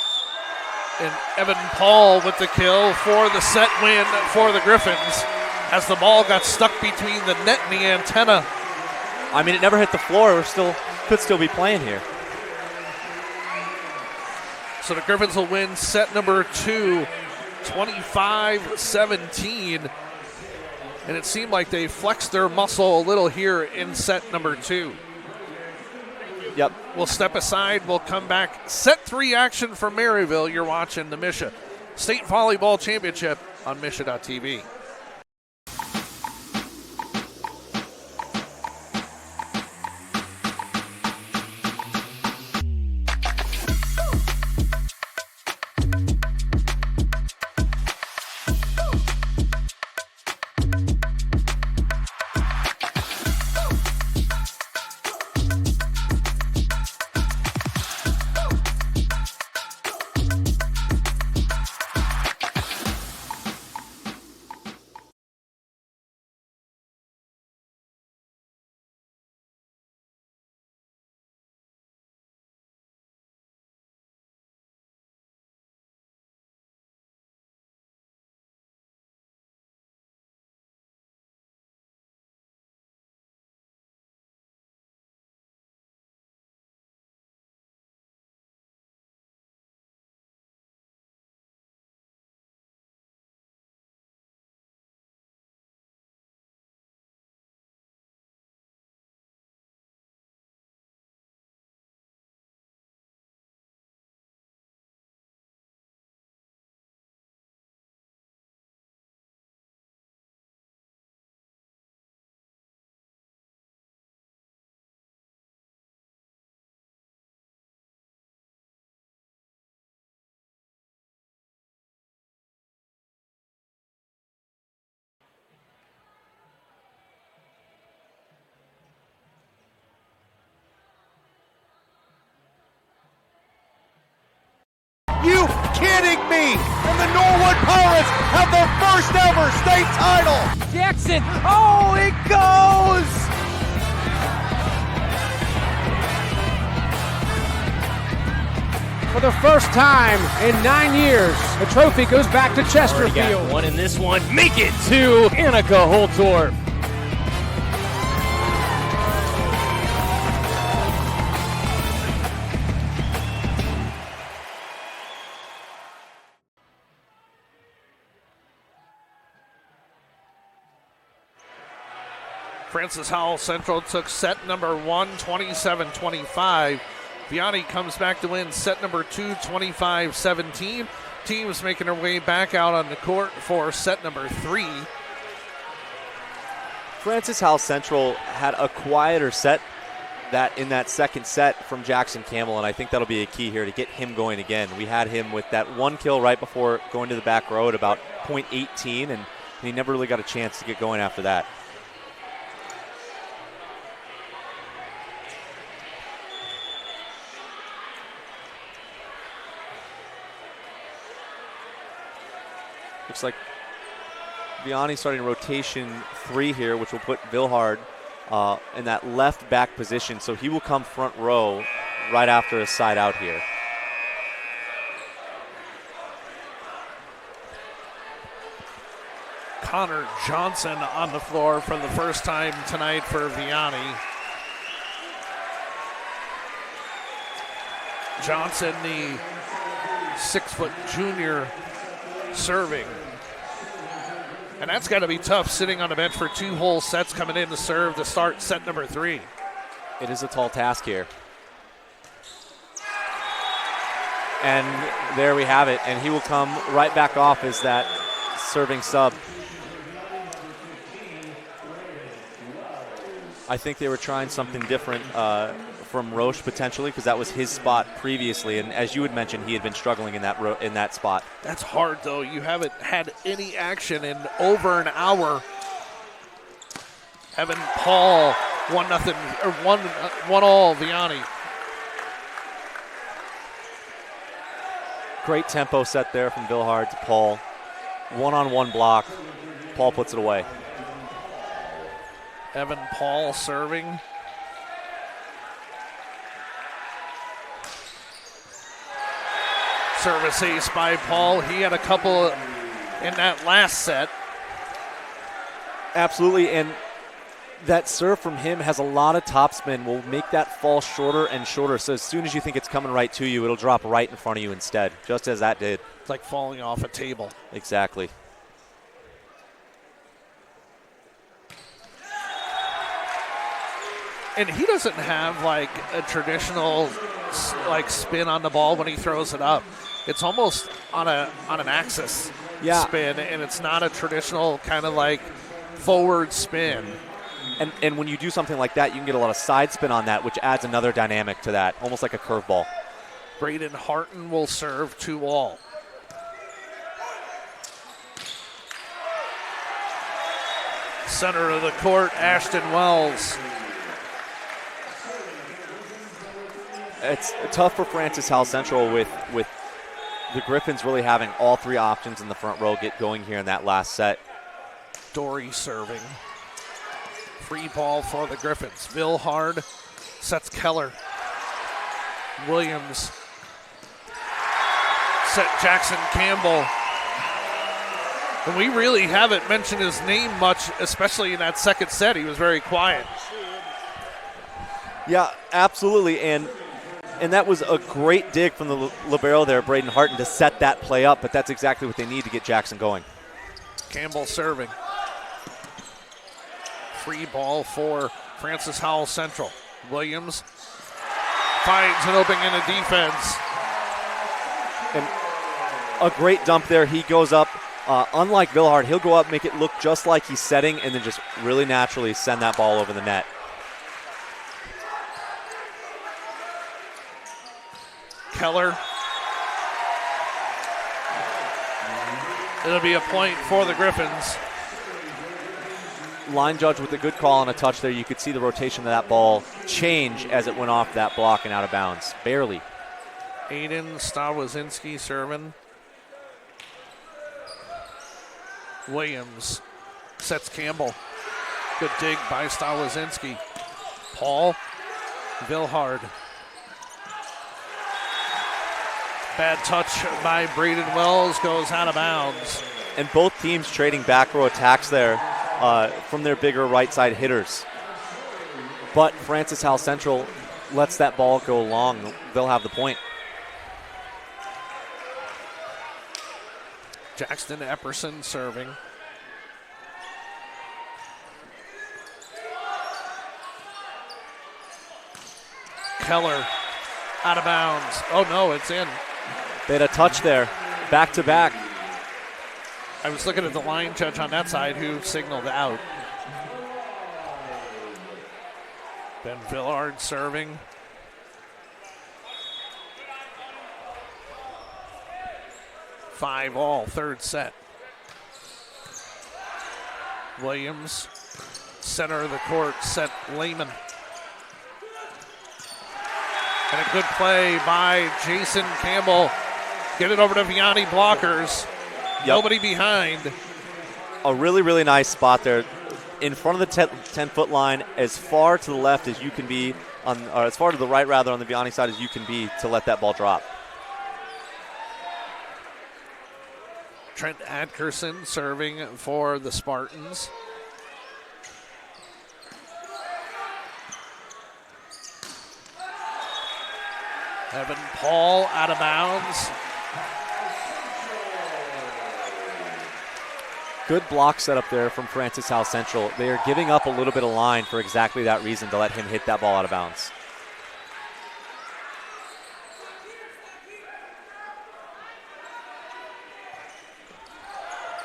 And Evan Paul with the kill for the set win for the Griffins as the ball got stuck between the net and the antenna. I mean, it never hit the floor. Could still be playing here. So the Griffins will win set number 2, 25-17. And it seemed like they flexed their muscle a little here in set number 2. Yep. We'll step aside. We'll come back. Set 3 action from Maryville. You're watching the Misha State Volleyball Championship on Misha.tv. You kidding me? And the Norwood Pirates have their first ever state title. Jackson. Oh, it goes. For the first time in 9 years, the trophy goes back to Chesterfield. One in this one. Make it to Annika Holtorf. Francis Howell Central took set number 1, 27-25. Vianney comes back to win set number 2, 25-17. Teams making their way back out on the court for set number 3. Francis Howell Central had a quieter set in that second set from Jackson Campbell, and I think that'll be a key here to get him going again. We had him with that one kill right before going to the back row at about .18, and he never really got a chance to get going after that. Looks like Vianney starting rotation 3 here, which will put Vilhard in that left back position. So he will come front row right after a side out here. Connor Johnson on the floor for the first time tonight for Vianney. Johnson, the 6-foot junior, serving. And that's got to be tough sitting on the bench for 2 whole sets coming in to serve to start set number 3. It is a tall task here. And there we have it. And he will come right back off as that serving sub. I think they were trying something different from Roche potentially, because that was his spot previously, and as you had mentioned, he had been struggling in that spot. That's hard though. You haven't had any action in over an hour. Evan Paul 1-0 or 1-1 Vianney. Great tempo set there from Vilhard to Paul. One-on-one block. Paul puts it away. Evan Paul serving. Service ace by Paul. He had a couple in that last set. Absolutely, and that serve from him has a lot of topspin, will make that fall shorter and shorter. So as soon as you think it's coming right to you, it'll drop right in front of you instead, just as that did. It's like falling off a table. Exactly. And he doesn't have like a traditional like spin on the ball when he throws it up. It's almost on an axis spin, and it's not a traditional kind of like forward spin. And when you do something like that, you can get a lot of side spin on that, which adds another dynamic to that, almost like a curveball. Braden Harton will serve 2-all. Center of the court, Ashton Wells. It's tough for Francis Howell Central with the Griffins really having all three options in the front row get going here in that last set. Dory serving. Free ball for the Griffins. Vilhard sets Keller. Williams set Jackson Campbell. And we really haven't mentioned his name much, especially in that second set. He was very quiet. Yeah, absolutely. And that was a great dig from the libero there, Braden Harton, to set that play up, but that's exactly what they need to get Jackson going. Campbell serving. Free ball for Francis Howell Central. Williams finds an opening in the defense. And a great dump there. He goes up. Unlike Vilhard, he'll go up, make it look just like he's setting, and then just really naturally send that ball over the net. Keller. It'll be a point for the Griffins. Line judge with a good call on a touch there. You could see the rotation of that ball change as it went off that block and out of bounds. Barely. Aiden Stawozinski serving. Williams sets Campbell. Good dig by Stawozinski. Paul. Vilhard. Bad touch by Braden Wells, goes out of bounds. And both teams trading back row attacks there from their bigger right side hitters. But Francis Howell Central lets that ball go long. They'll have the point. Jackson Epperson serving. Keller out of bounds. Oh no, it's in. They had a touch there, back to back. I was looking at the line judge on that side who signaled out. Ben Villard serving. Five all, third set. Williams, center of the court, set Lehman. And a good play by Jason Campbell. Get it over to Vianney blockers. Yep. Nobody behind. A really, really nice spot there. In front of the 10-foot line, as far to the left as you can be, or as far to the right, rather, on the Vianney side as you can be to let that ball drop. Trent Atkerson serving for the Spartans. Evan Paul out of bounds. Good block set up there from Francis Howell Central. They are giving up a little bit of line for exactly that reason, to let him hit that ball out of bounds.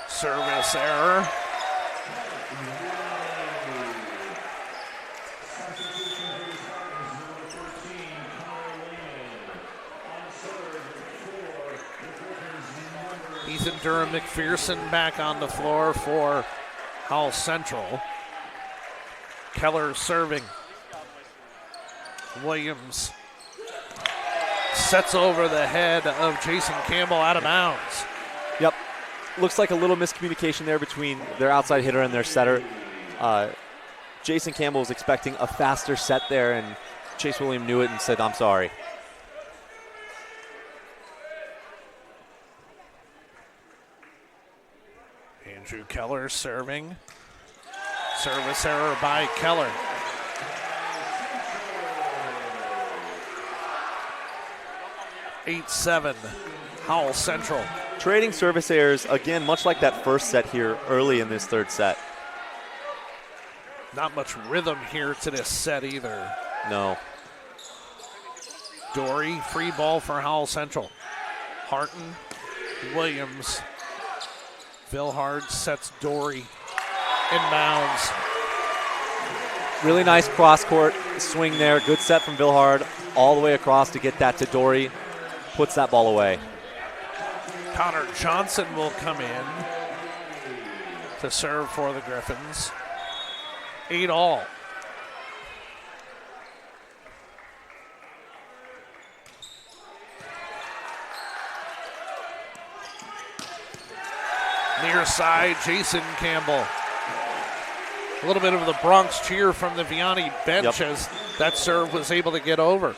Service error. Ethan Durham McPherson back on the floor for Howell Central. Keller serving. Williams sets over the head of Jason Campbell, out of bounds. Yep. Looks like a little miscommunication there between their outside hitter and their setter. Jason Campbell was expecting a faster set there, and Chase William knew it and said, "I'm sorry." Andrew Keller serving. Service error by Keller. (8-7), Howell Central. Trading service errors, again, much like that first set here early in this third set. Not much rhythm here to this set either. No. Dory, free ball for Howell Central. Harton, Williams. Vilhard sets Dory inbounds. Really nice cross-court swing there. Good set from Vilhard all the way across to get that to Dory. Puts that ball away. Connor Johnson will come in to serve for the Griffins. 8-all. Near side, Jason Campbell. A little bit of the Bronx cheer from the Vianney bench as that serve was able to get over.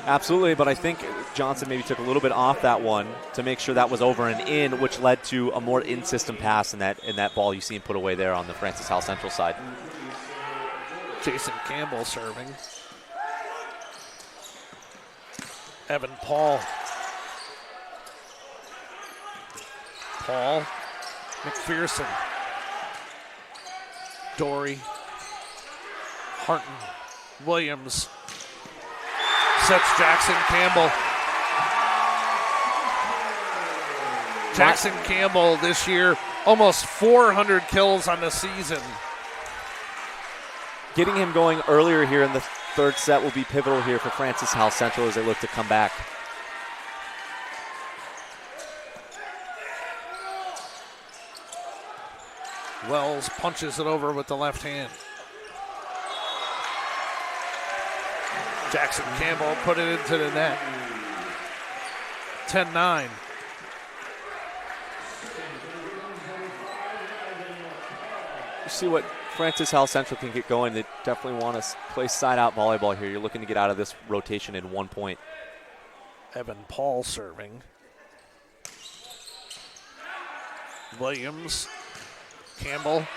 Absolutely, but I think Johnson maybe took a little bit off that one to make sure that was over and in, which led to a more in-system pass in that ball you see him put away there on the Francis Howell Central side. Jason Campbell serving. Evan Paul. Paul. McPherson. Dory. Harton. Williams. Sets Jackson Campbell. Jackson Campbell this year, almost 400 kills on the season. Getting him going earlier here in the third set will be pivotal here for Francis Howell Central as they look to come back. Wells punches it over with the left hand. Jackson Campbell put it into the net. 10-9. You see what Francis Howell Central can get going. They definitely want to play side-out volleyball here. You're looking to get out of this rotation in 1 point. Evan Paul serving. Williams. Campbell.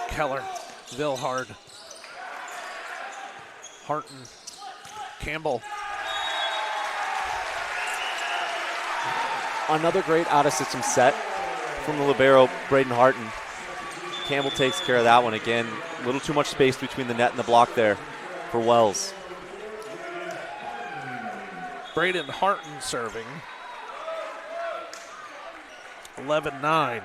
Keller. Vilhard. Harton. Campbell. Another great out-of-system set from the libero, Braden Harton. Campbell takes care of that one again. A little too much space between the net and the block there for Wells. Braden Harton serving. 11-9.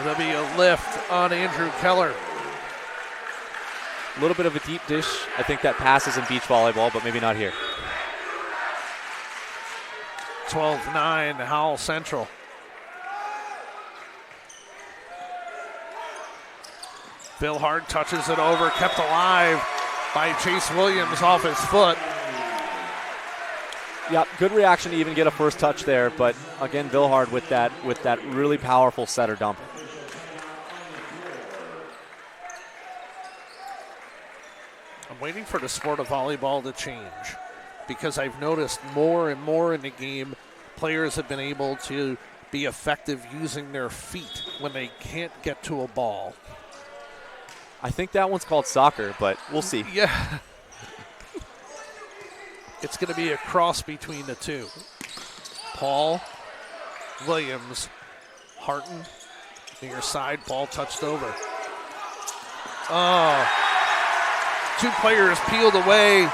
There'll be a lift on Andrew Keller. A little bit of a deep dish. I think that passes in beach volleyball, but maybe not here. 12-9, Howell Central. Vilhard touches it over, kept alive by Chase Williams off his foot. Yep, good reaction to even get a first touch there, but again, Vilhard with that really powerful setter dump. I'm waiting for the sport of volleyball to change because I've noticed more and more in the game players have been able to be effective using their feet when they can't get to a ball. I think that one's called soccer, but we'll see. Yeah. It's going to be a cross between the two. Paul, Williams, Harton, near side, ball touched over. Oh. Two players peeled away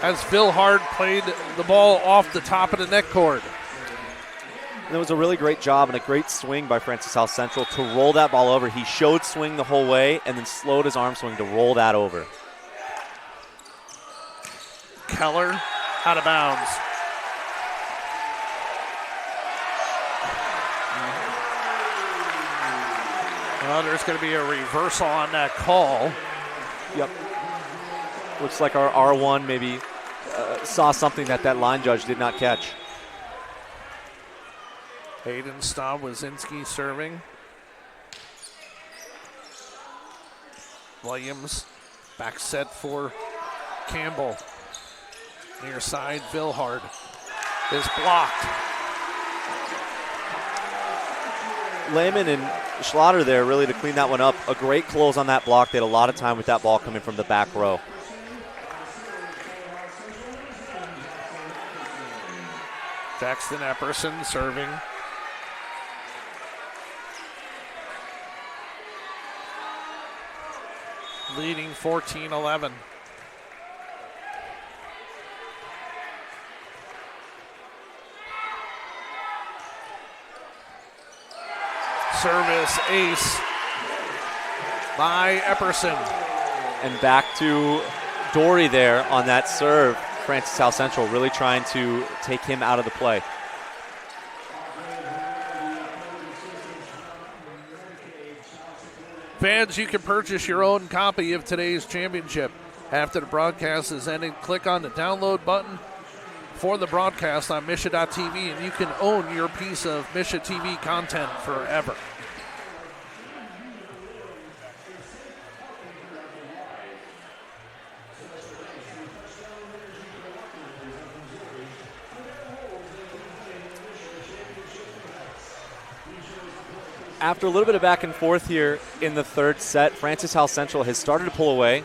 as Vilhard played the ball off the top of the net cord. And it was a really great job and a great swing by Francis Howell Central to roll that ball over. He showed swing the whole way and then slowed his arm swing to roll that over. Keller out of bounds. Well, there's going to be a reversal on that call. Yep. Looks like our R1 maybe saw something that line judge did not catch. Hayden Stawazinski serving. Williams Back set for Campbell. Near side, Vilhard is blocked. Lehman and Schlatter there really to clean that one up. A great close on that block. They had a lot of time with that ball coming from the back row. Jackson Epperson serving. Leading 14-11. Service ace by Epperson. And back to Dory there on that serve. Francis South Central really trying to take him out of the play. Fans, you can purchase your own copy of today's championship. After the broadcast is ended, click on the download button for the broadcast on Misha.tv, and you can own your piece of Misha TV content forever. After a little bit of back and forth here in the third set, Francis House Central has started to pull away,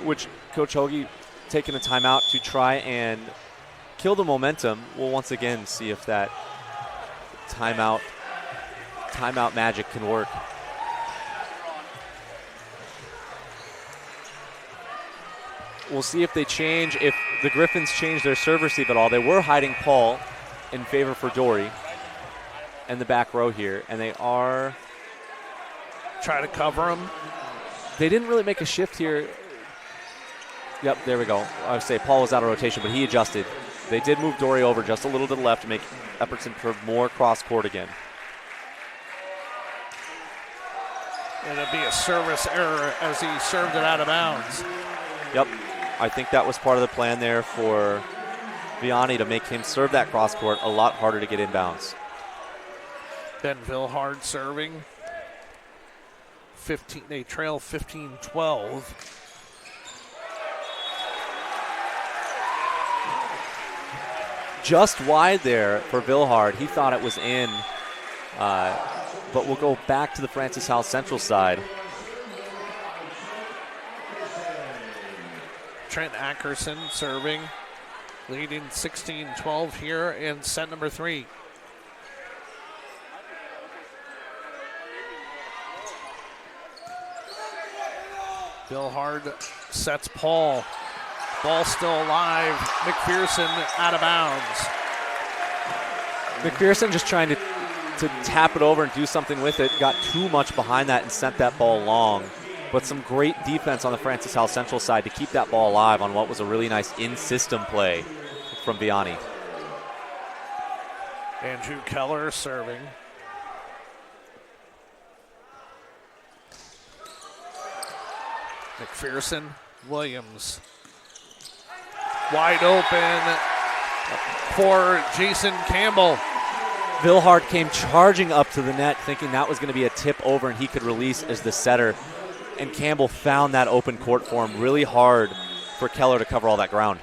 which Coach Hoagie taking a timeout to try and kill the momentum. We'll once again see if that timeout magic can work. We'll see if they change, if the Griffins change their serve receive at all. They were hiding Paul in favor for Dory in the back row here, and they are try to cover him. They didn't really make a shift here. Yep, there we go. I would say Paul was out of rotation, but he adjusted. They did move Dory over just a little to the left to make Epperson curve more cross court again. It'll be a service error as he served it out of bounds. Yep, I think that was part of the plan there for Vianney to make him serve that cross court a lot harder to get inbounds. Ben Vilhard serving. They trail 15-12. Just wide there for Vilhard. He thought it was in, but we'll go back to the Francis House Central side. Trent Ackerson serving, leading 16-12 here in set number 3. Vilhard sets Paul. Ball still alive. McPherson out of bounds. McPherson just trying to tap it over and do something with it. Got too much behind that and sent that ball long. But some great defense on the Francis House Central side to keep that ball alive on what was a really nice in-system play from Vianney. Andrew Keller serving. McPherson, Williams. Wide open for Jason Campbell. Vilhard came charging up to the net thinking that was going to be a tip over and he could release as the setter. And Campbell found that open court for him. Really hard for Keller to cover all that ground.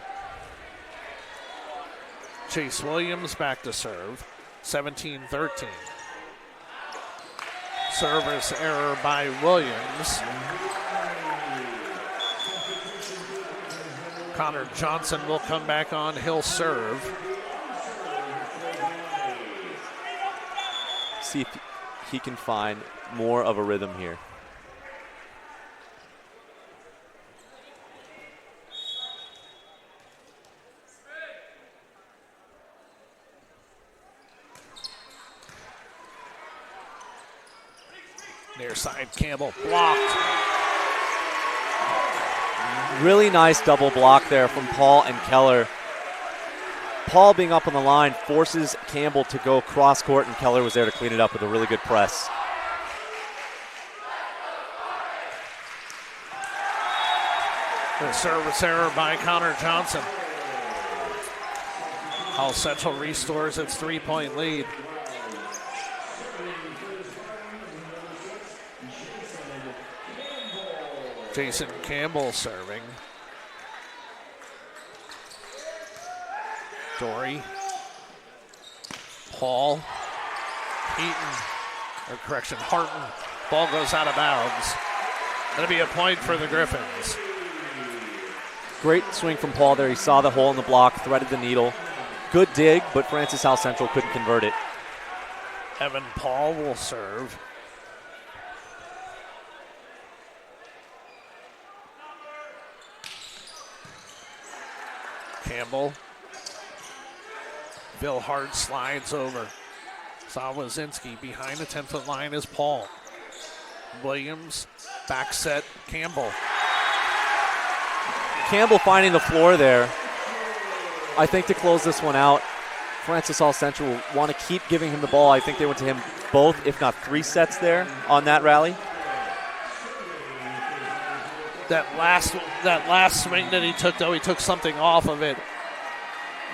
Chase Williams back to serve. 17-13. Service error by Williams. Connor Johnson will come back on. He'll serve. See if he can find more of a rhythm here. Near side, Campbell blocked. Really nice double block there from Paul and Keller. Paul being up on the line forces Campbell to go cross court, and Keller was there to clean it up with a really good press. The service error by Connor Johnson. House Central restores its 3-point lead. Jason Campbell serving. Dory. Paul. Harton. Ball goes out of bounds. That'll be a point for the Griffins. Great swing from Paul there. He saw the hole in the block, threaded the needle. Good dig, but Francis Howell Central couldn't convert it. Evan Paul will serve. Campbell. Bill Hart slides over. Sawazinski behind the 10-foot line is Paul. Williams, back set, Campbell. Campbell finding the floor there. I think to close this one out, Francis Hall Central will want to keep giving him the ball. I think they went to him both, if not 3 sets there on that rally. That last swing that he took, though, he took something off of it.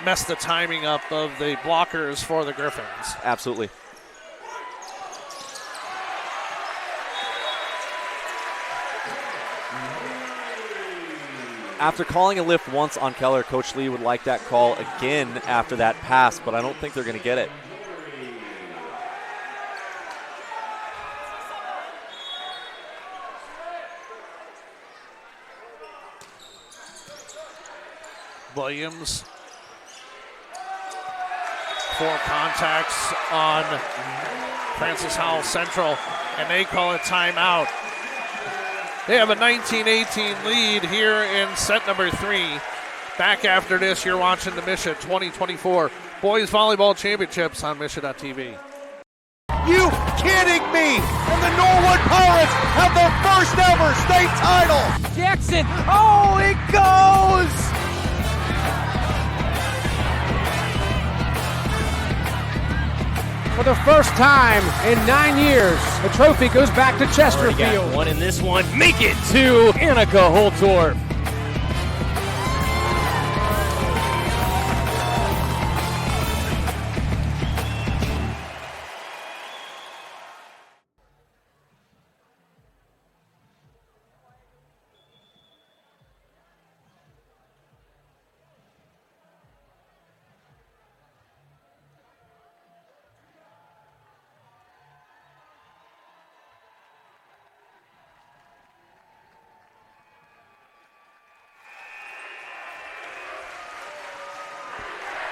Messed the timing up of the blockers for the Griffins. Absolutely. After calling a lift once on Keller, Coach Lee would like that call again after that pass, but I don't think they're going to get it. Williams. 4 contacts on Francis Howell Central, and they call it timeout. They have a 19-18 lead here in set number 3. Back after this, you're watching the Misha 2024 Boys Volleyball Championships on Misha.tv. You kidding me? And the Norwood Pirates have their first ever state title. Jackson. Oh, it goes. For the first time in 9 years, the trophy goes back to Chesterfield. One in this one. Make it to Annika Holtorf.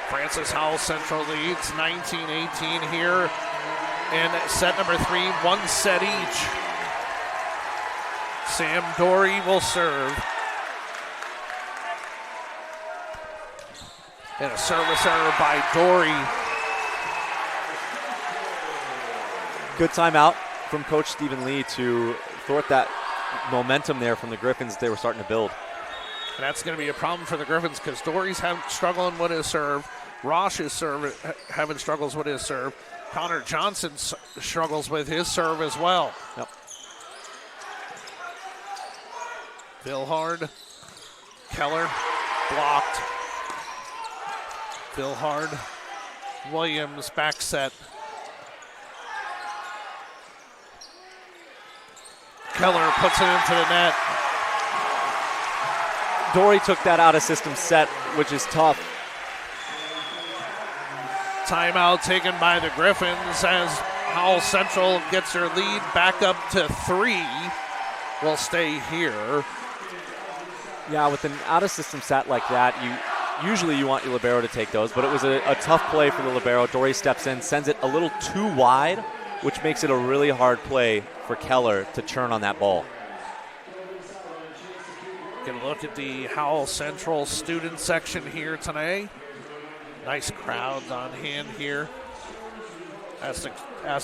Francis Howell Central leads 19-18 here in set number 3, 1 set each. Sam Dory will serve. And a service error by Dory. Good timeout from Coach Stephen Lee to thwart that momentum there from the Griffins they were starting to build. And that's going to be a problem for the Griffins because Dory's struggling with his serve. Rosh is having struggles with his serve. Connor Johnson struggles with his serve as well. Yep. Vilhard, Keller, blocked. Vilhard, Williams, back set. Keller puts it into the net. Dory took that out of system set, which is tough. Timeout taken by the Griffins as Howell Central gets their lead back up to 3. Will stay here. Yeah, with an out-of-system set like that, usually you want your libero to take those, but it was a tough play for the libero. Dory steps in, sends it a little too wide, which makes it a really hard play for Keller to churn on that ball. Get a look at the Howell Central student section here today. Nice crowds on hand here. As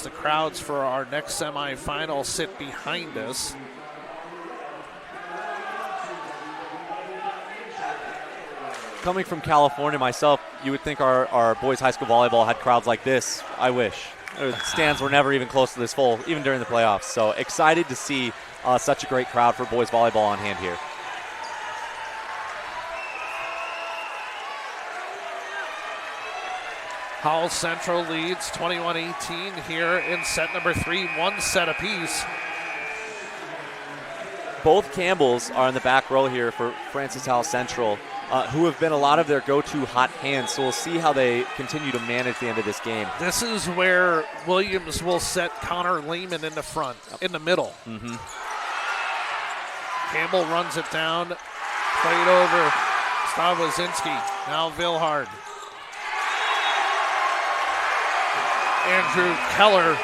the crowds for our next semifinal sit behind us. Coming from California myself, you would think our boys high school volleyball had crowds like this. I wish. The stands were never even close to this full, even during the playoffs. So excited to see such a great crowd for boys volleyball on hand here. Howell Central leads 21-18 here in set number 3, 1 set apiece. both Campbells are in the back row here for Francis Howell Central, who have been a lot of their go-to hot hands. So we'll see how they continue to manage the end of this game. This is where Williams will set Connor Lehman in the front, in the middle. Mm-hmm. Campbell runs it down, played over Stawozinski. Now Vilhard. Andrew Keller.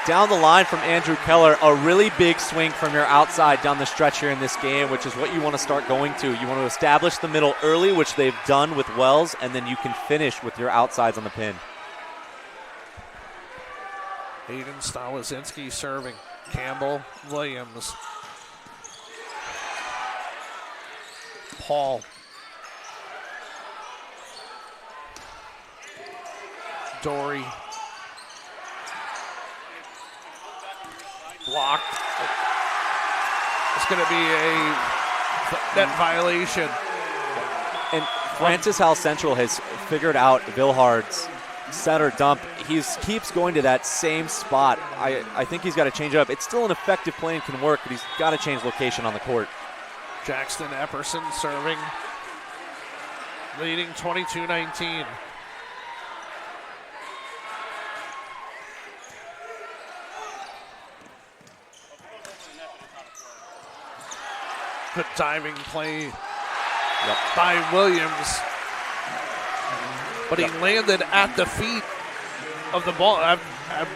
Down the line from Andrew Keller, a really big swing from your outside down the stretch here in this game, which is what you want to start going to. You want to establish the middle early, which they've done with Wells, and then you can finish with your outsides on the pin. Hayden Stawozinski serving. Campbell, Williams. Paul. Dory. Blocked. It's going to be a net violation. And Francis Howell Central has figured out Vilhard's center dump. He keeps going to that same spot. I think he's got to change it up. It's still an effective play and can work, but he's got to change location on the court. Jackson Epperson serving. Leading 22-19. Good diving play by Williams. But he landed at the feet of the ball, at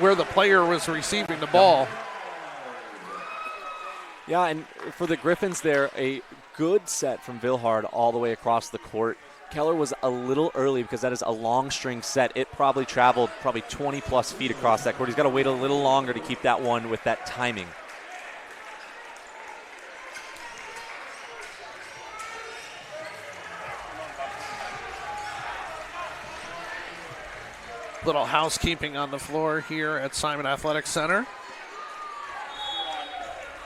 where the player was receiving the ball. Yeah, and for the Griffins there, a good set from Vilhard all the way across the court. Keller was a little early because that is a long string set. It probably traveled 20-plus feet across that court. He's got to wait a little longer to keep that one with that timing. Little housekeeping on the floor here at Simon Athletic Center.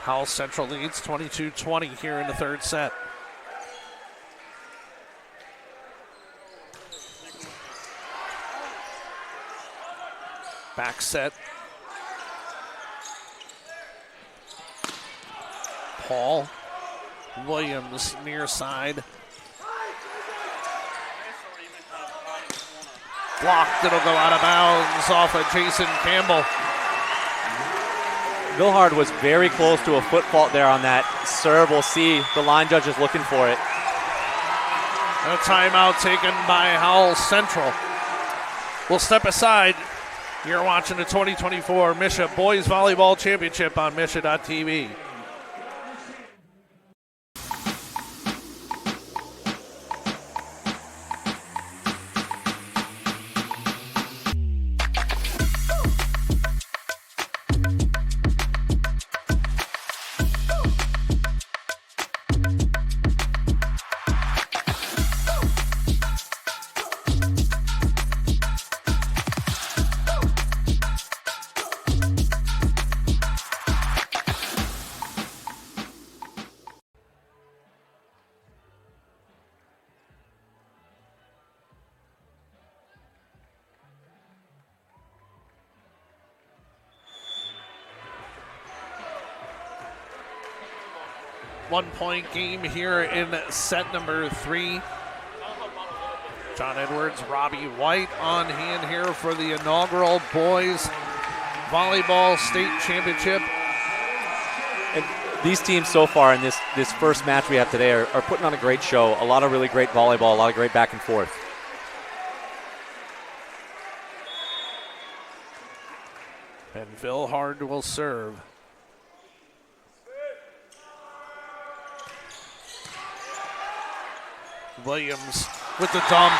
Howell Central leads 22-20 here in the third set. Back set. Paul. Williams near side. Blocked, it'll go out of bounds off of Jason Campbell. Vilhard was very close to a foot fault there on that serve. We'll see. The line judge is looking for it. A timeout taken by Howell Central. We'll step aside. You're watching the 2024 Misha Boys Volleyball Championship on Misha.tv. One-point game here in set number 3. John Edwards, Robbie White on hand here for the inaugural Boys Volleyball State Championship. And these teams so far in this first match we have today are putting on a great show. A lot of really great volleyball, a lot of great back and forth. And Vilhard will serve. Williams with the dump.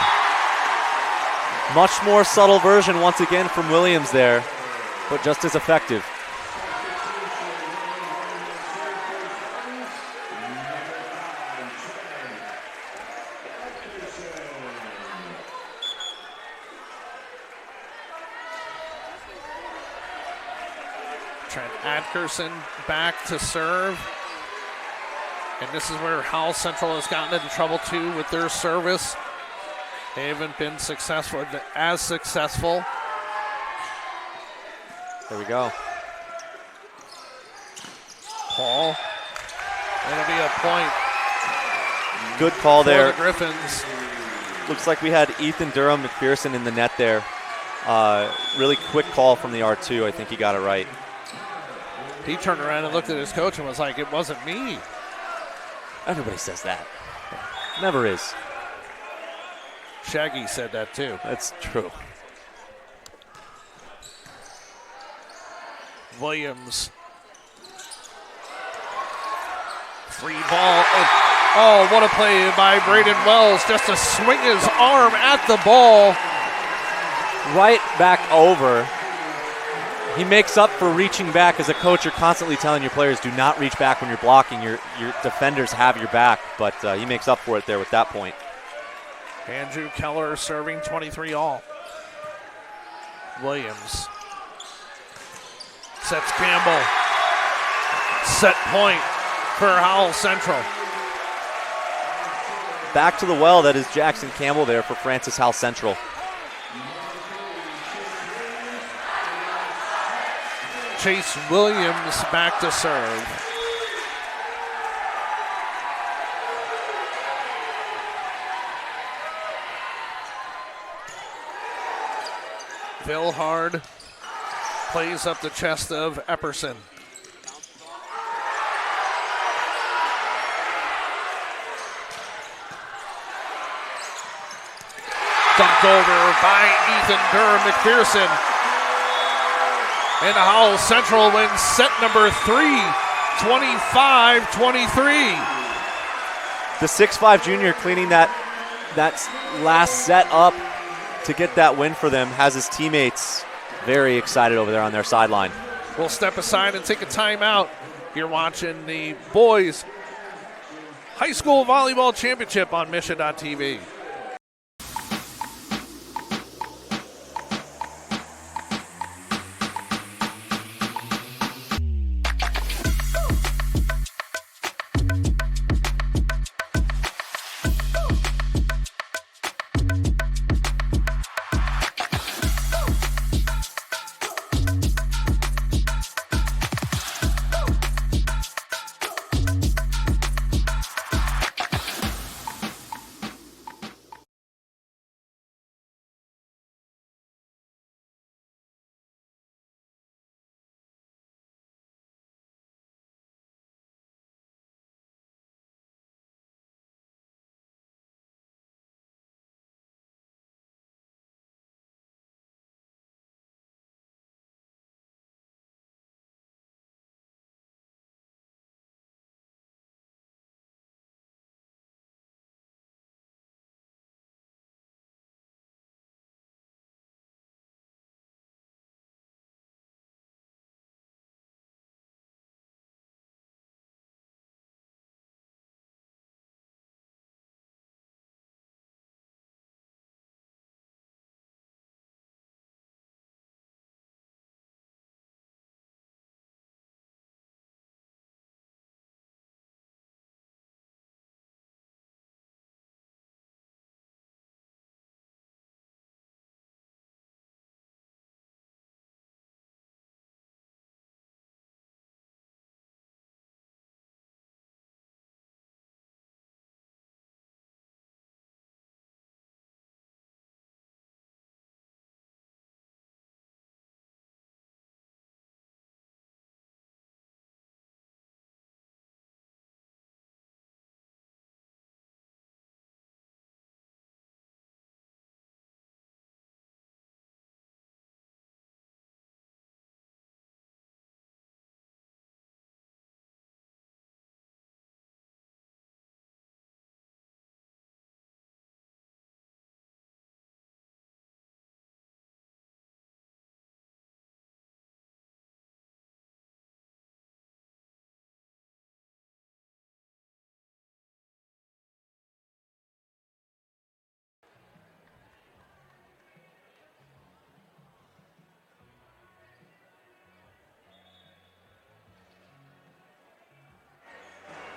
Much more subtle version once again from Williams there, but just as effective. Trent Atkerson back to serve. And this is where Howell Central has gotten into trouble too with their service. They haven't been as successful. There we go. Paul ball. It'll be a point. Good call for there. the Griffins. Looks like we had Ethan Durham McPherson in the net there. Really quick call from the R2. I think he got it right. He turned around and looked at his coach and was like, it wasn't me. Everybody says that. Never is. Shaggy said that too. That's true. Williams. Free ball. Oh, what a play by Braden Wells, just to swing his arm at the ball. Right back over. He makes up for reaching back. As a coach, you're constantly telling your players, do not reach back when you're blocking. Your defenders have your back, but he makes up for it there with that point. Andrew Keller serving 23 all. Williams. Sets Campbell. Set point for Howell Central. Back to the well, that is Jackson Campbell there for Francis Howell Central. Chase Williams back to serve. Vilhard plays up the chest of Epperson. Dunked over by Ethan Durham McPherson. And Howell Central wins set number 3, 25-23. The 6'5 junior cleaning that last set up to get that win for them, has his teammates very excited over there on their sideline. We'll step aside and take a timeout. You're watching the boys high school volleyball championship on Mission.tv.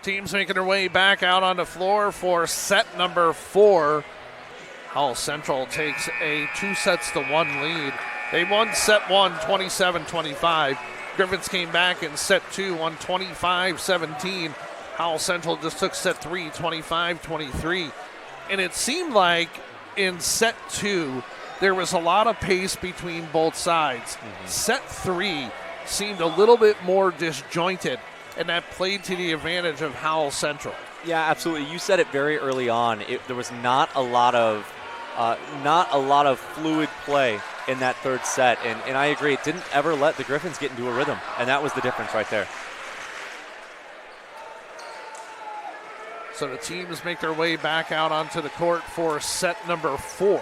Teams making their way back out on the floor for set number 4. Howell Central takes a 2-1 lead. They won set 1, 27-25. Griffins came back in set 2 on 25-17. Howell Central just took set 3, 25-23. And it seemed like in set 2, there was a lot of pace between both sides. Set 3 seemed a little bit more disjointed, and that played to the advantage of Howell Central. Yeah, absolutely. You said it very early on. There was not a lot of fluid play in that third set, and I agree. It didn't ever let the Griffins get into a rhythm, and that was the difference right there. So the teams make their way back out onto the court for set number 4.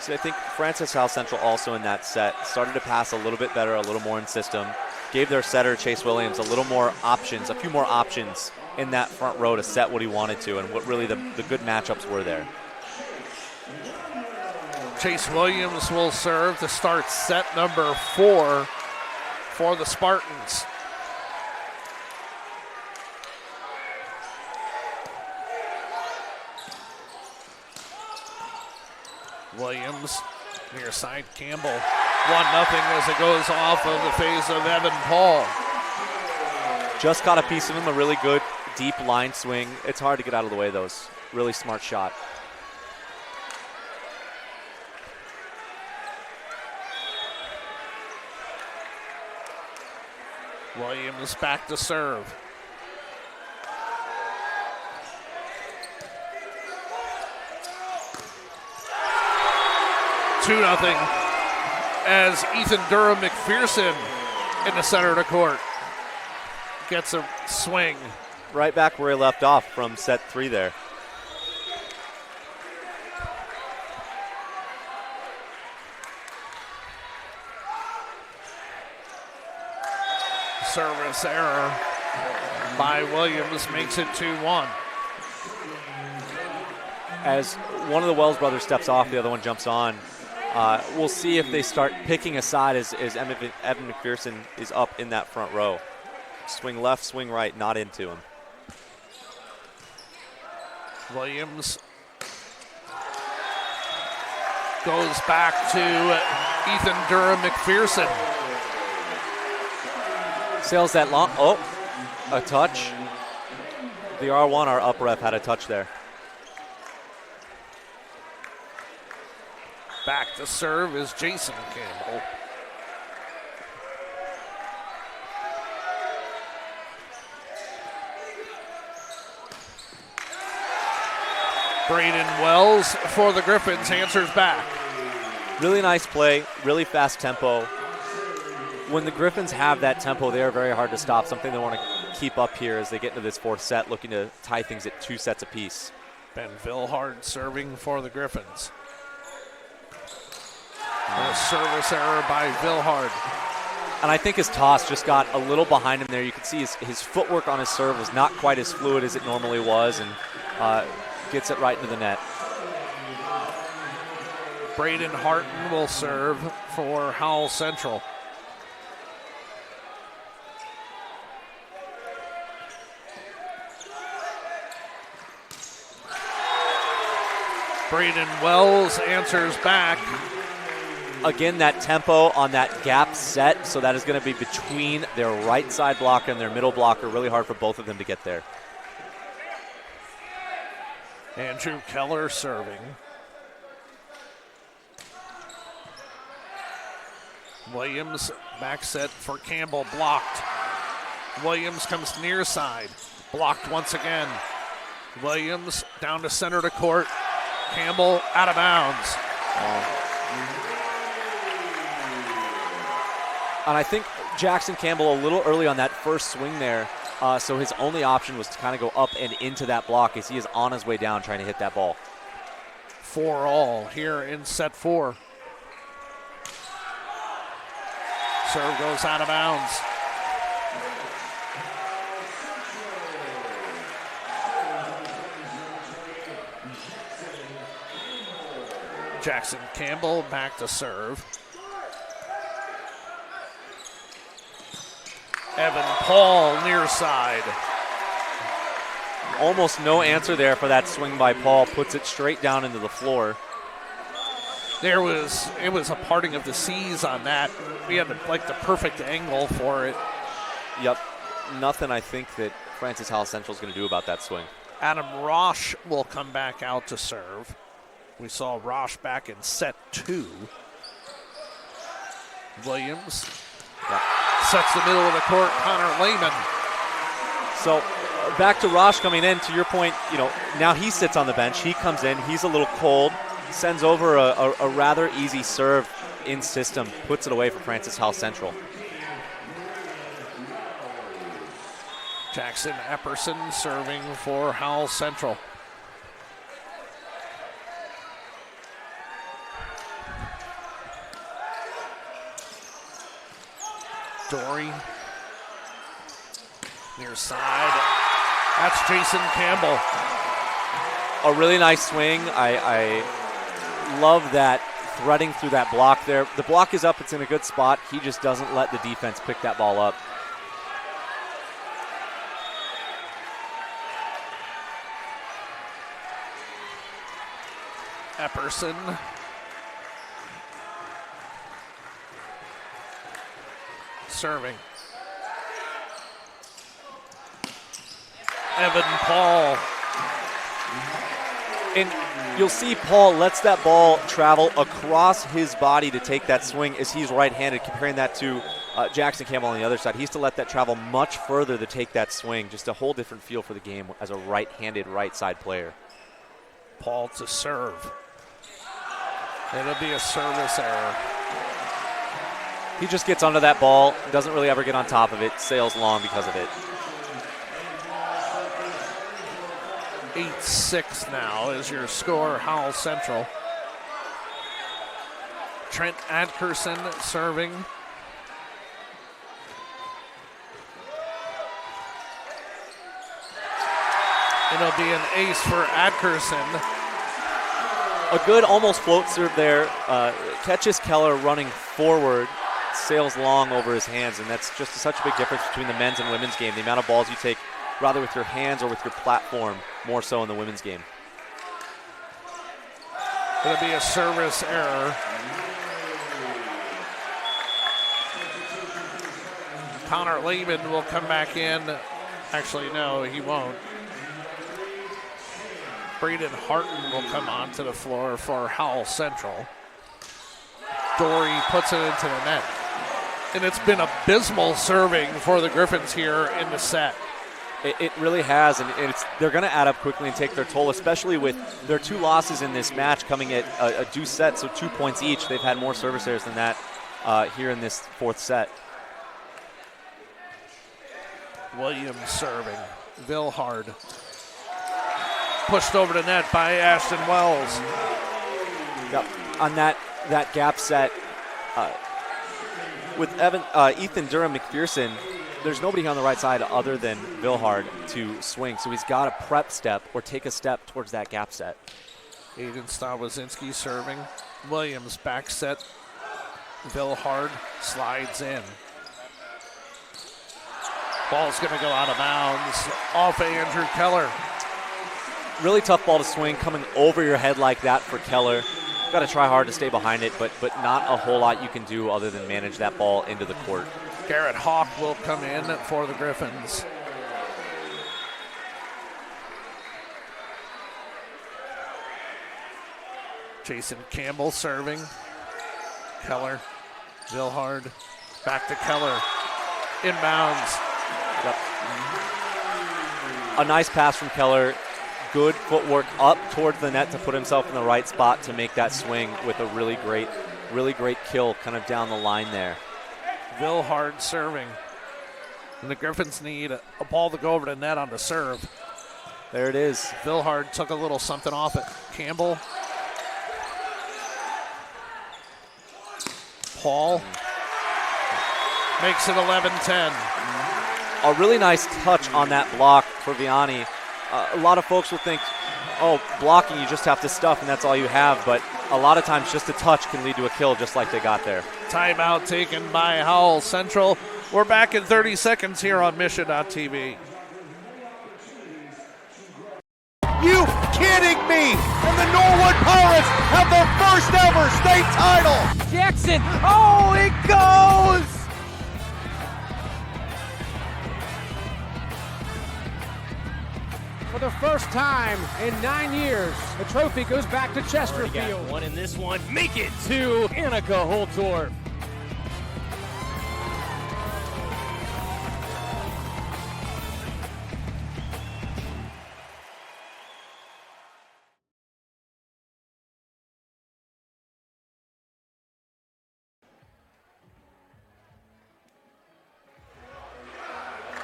So I think Francis Howell Central also in that set started to pass a little bit better, a little more in system, gave their setter, Chase Williams, a little more options, a few more options in that front row to set what he wanted to and what really the good matchups were there. Chase Williams will serve to start set number 4 for the Spartans. Williams near side Campbell. 1-0 as it goes off of the face of Evan Paul. Just caught a piece of him, a really good deep line swing. It's hard to get out of the way, those. Really smart shot. Williams back to serve. Two nothing as Ethan Durham McPherson in the center of the court gets a swing. Right back where he left off from set 3 there. Service error by Williams makes it 2-1. As one of the Wells brothers steps off, the other one jumps on. We'll see if they start picking a side as Evan McPherson is up in that front row. Swing left, swing right, not into him. Williams goes back to Ethan Durham McPherson. Sails that long. Oh, a touch. The R1, our up ref, had a touch there. Back to serve is Jason Campbell. Braden Wells for the Griffins answers back. Really nice play, really fast tempo. When the Griffins have that tempo, they are very hard to stop, something they want to keep up here as they get into this fourth set, looking to tie things at 2 sets apiece. Ben Vilhard serving for the Griffins. A service error by Vilhard. And I think his toss just got a little behind him there. You can see his footwork on his serve was not quite as fluid as it normally was, and gets it right into the net. Braden Harton will serve for Howell Central. Braden Wells answers back. Again, that tempo on that gap set, so that is going to be between their right side blocker and their middle blocker. Really hard for both of them to get there. Andrew Keller serving. Williams back set for Campbell, blocked. Williams comes near side, blocked once again. Williams down to center of the court. Campbell out of bounds. And I think Jackson Campbell a little early on that first swing there, so his only option was to kind of go up and into that block as he is on his way down trying to hit that ball. 4-all here in set 4. Serve goes out of bounds. Jackson Campbell back to serve. Evan Paul near side. Almost no answer there for that swing by Paul. Puts it straight down into the floor. It was a parting of the seas on that. We had like the perfect angle for it. Yep. Nothing I think that Francis Howell Central is going to do about that swing. Adam Roche will come back out to serve. We saw Roche back in set 2. Williams sets the middle of the court. Connor Lehman. So back to Roche coming in. To your point, now he sits on the bench. He comes in. He's a little cold. Sends over a rather easy serve in system. Puts it away for Francis Howell Central. Jackson Epperson serving for Howell Central. Dory. Near side. That's Jason Campbell. A really nice swing. I love that threading through that block there. The block is up. It's in a good spot. He just doesn't let the defense pick that ball up. Epperson. Serving. Evan Paul. And you'll see Paul lets that ball travel across his body to take that swing as he's right-handed, comparing that to Jackson Campbell on the other side. He has to let that travel much further to take that swing. Just a whole different feel for the game as a right-handed right-side player. Paul to serve. It'll be a service error. He just gets under that ball, doesn't really ever get on top of it, sails long because of it. 8-6 now is your score, Howell Central. Trent Adkerson serving. It'll be an ace for Adkerson. A good almost float serve there. Catches Keller running forward, sails long over his hands, and that's just such a big difference between the men's and women's game. The amount of balls you take rather with your hands or with your platform, more so in the women's game. It'll be a service error. Connor Lehman will come back in. Actually, no, he won't. Braden Harton will come onto the floor for Howell Central. Dory puts it into the net. And it's been abysmal serving for the Griffins here in the set. It really has, and they're going to add up quickly and take their toll, especially with their 2 losses in this match coming at a due set, so 2 points each. They've had more service errors than that here in this 4th set. Williams serving. Vilhard. Pushed over the net by Ashton Wells. Yep. On that gap set, with Ethan Durham McPherson, there's nobody on the right side other than Vilhard to swing, so he's got to prep step or take a step towards that gap set. Aiden Stawazinski serving. Williams back set. Vilhard slides in. Ball's going to go out of bounds off of Andrew Keller. Really tough ball to swing coming over your head like that for Keller. Got to try hard to stay behind it, but not a whole lot you can do other than manage that ball into the court. Garrett Hawk will come in for the Griffins. Jason Campbell serving. Keller. Vilhard. Back to Keller. Inbounds. Yep. A nice pass from Keller. Good footwork up towards the net to put himself in the right spot to make that swing with a really great kill kind of down the line there. Vilhard serving. And the Griffins need a ball to go over the net on the serve. There it is. Vilhard took a little something off it. Campbell. Paul. Makes it 11-10. A really nice touch on that block for Vianney. A lot of folks will think, oh, blocking, you just have to stuff and that's all you have. But a lot of times just a touch can lead to a kill just like they got there. Timeout taken by Howell Central. We're back in 30 seconds here on Mission.tv. You kidding me? And the Norwood Pirates have their first ever state title. Jackson. Oh, it goes. For the first time in 9 years, the trophy goes back to Chesterfield. One in this one. Make it to Annika Holtorf.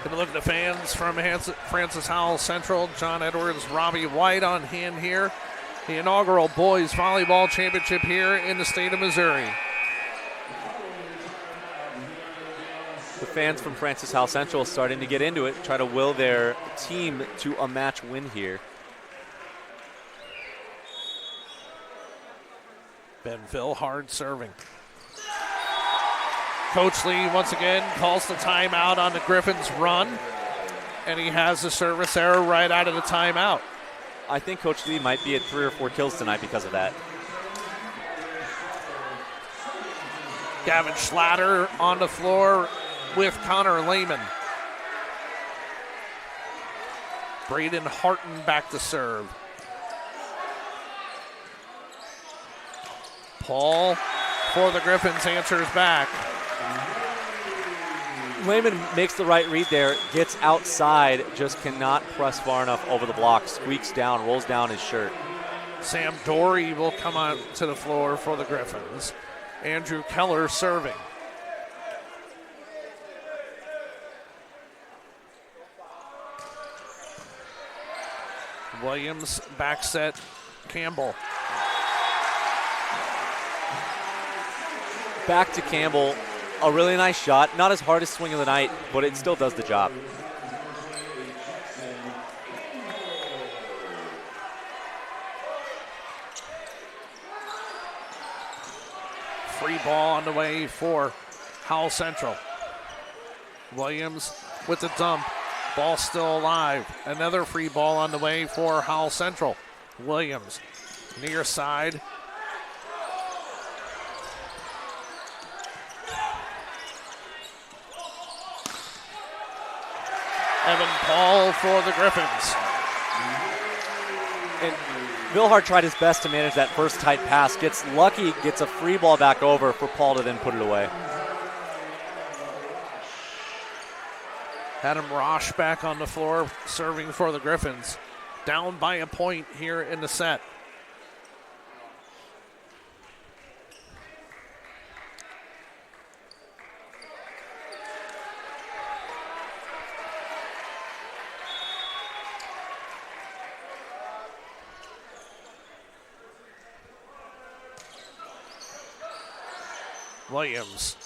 Gonna look at the fans from Francis Howell Central. John Edwards, Robbie White on hand here. The inaugural boys volleyball championship here in the state of Missouri. The fans from Francis Howell Central starting to get into it, try to will their team to a match win here. Ben Vilhard serving. Coach Lee once again calls the timeout on the Griffins' run, and he has the service error right out of the timeout. I think Coach Lee might be at 3 or 4 kills tonight because of that. Gavin Schlatter on the floor with Connor Lehman. Braden Harton back to serve. Paul for the Griffins answers back. Lehman makes the right read there, gets outside, just cannot press far enough over the block, squeaks down, rolls down his shirt. Sam Dory will come out to the floor for the Griffins. Andrew Keller serving. Williams back set Campbell. Back to Campbell. A really nice shot. Not his hardest swing of the night, but it still does the job. Free ball on the way for Howell Central. Williams with the dump. Ball still alive. Another free ball on the way for Howell Central. Williams near side. Evan Paul for the Griffins. And Vilhard tried his best to manage that first tight pass. Gets lucky, gets a free ball back over for Paul to then put it away. Adam Rosh back on the floor serving for the Griffins. Down by a point here in the set. Williams,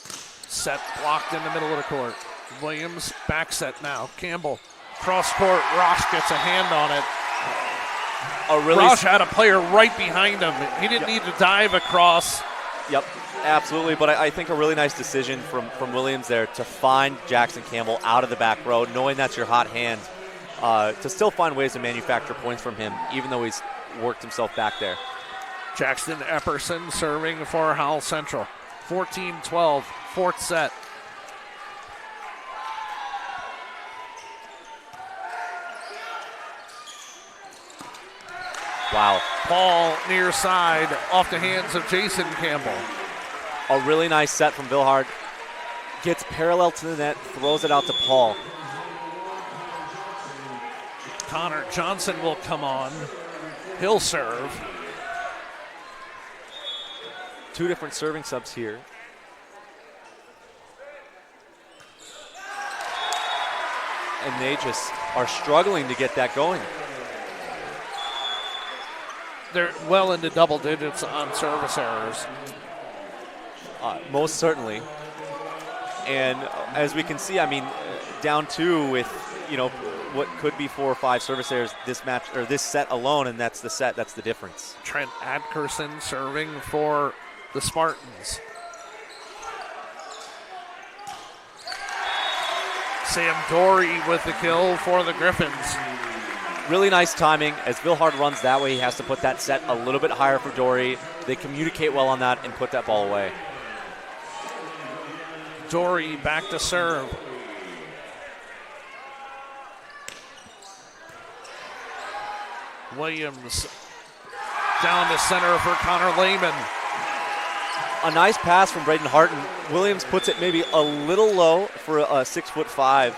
set blocked in the middle of the court. Williams back set now. Campbell, cross court. Rosh gets a hand on it. Rosh had a player right behind him. He didn't need to dive across. Yep, absolutely. But I think a really nice decision from Williams there to find Jackson Campbell out of the back row, knowing that's your hot hand, to still find ways to manufacture points from him, even though he's worked himself back there. Jackson Epperson serving for Howell Central. 14-12, fourth set. Wow. Paul near side off the hands of Jason Campbell. A really nice set from Vilhard. Gets parallel to the net, throws it out to Paul. Connor Johnson will come on. He'll serve. 2 different serving subs here. And they just are struggling to get that going. They're well into double digits on service errors. Most certainly. And as we can see, I mean, down 2 with, what could be 4 or 5 service errors this match or this set alone, and that's the set. That's the difference. Trent Adkerson serving for the Spartans. Sam Dory with the kill for the Griffins. Really nice timing. As Vilhard runs that way, he has to put that set a little bit higher for Dory. They communicate well on that and put that ball away. Dory back to serve. Williams down to center for Connor Lehman. A nice pass from Braden Harton. Williams puts it maybe a little low for a 6'5".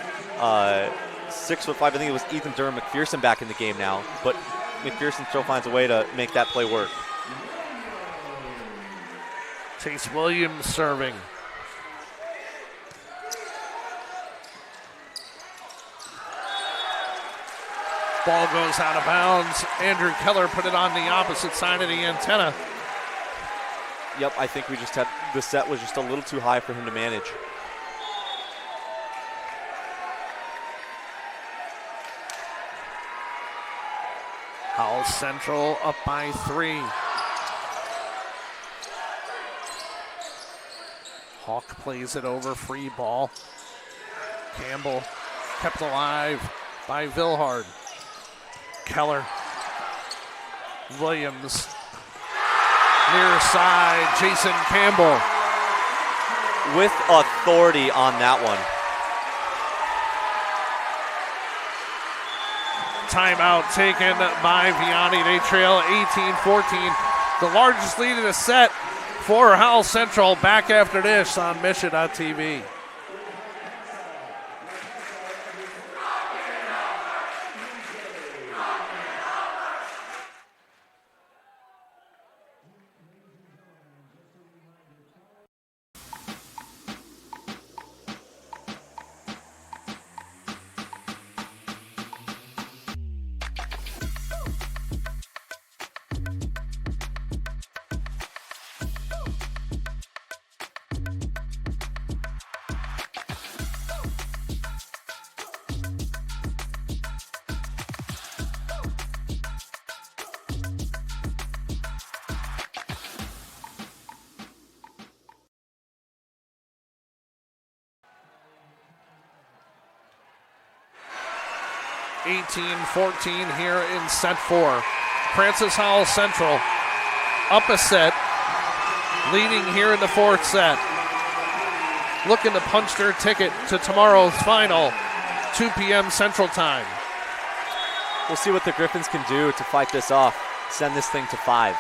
6'5". I think it was Ethan Durham McPherson back in the game now, but McPherson still finds a way to make that play work. Chase Williams serving. Ball goes out of bounds. Andrew Keller put it on the opposite side of the antenna. Yep, I think we just had the set was just a little too high for him to manage. Howell Central up by 3. Hawk plays it over, free ball. Campbell kept alive by Vilhard. Keller. Williams. Near side, Jason Campbell. With authority on that one. Timeout taken by Vianney. They trail 18-14. The largest lead in the set for Howell Central. Back after this on Mission.tv. (18-14) here in set 4. Francis Howell Central up a set, leading here in the 4th set. Looking to punch their ticket to tomorrow's final, 2 p.m. Central Time. We'll see what the Griffins can do to fight this off, send this thing to 5.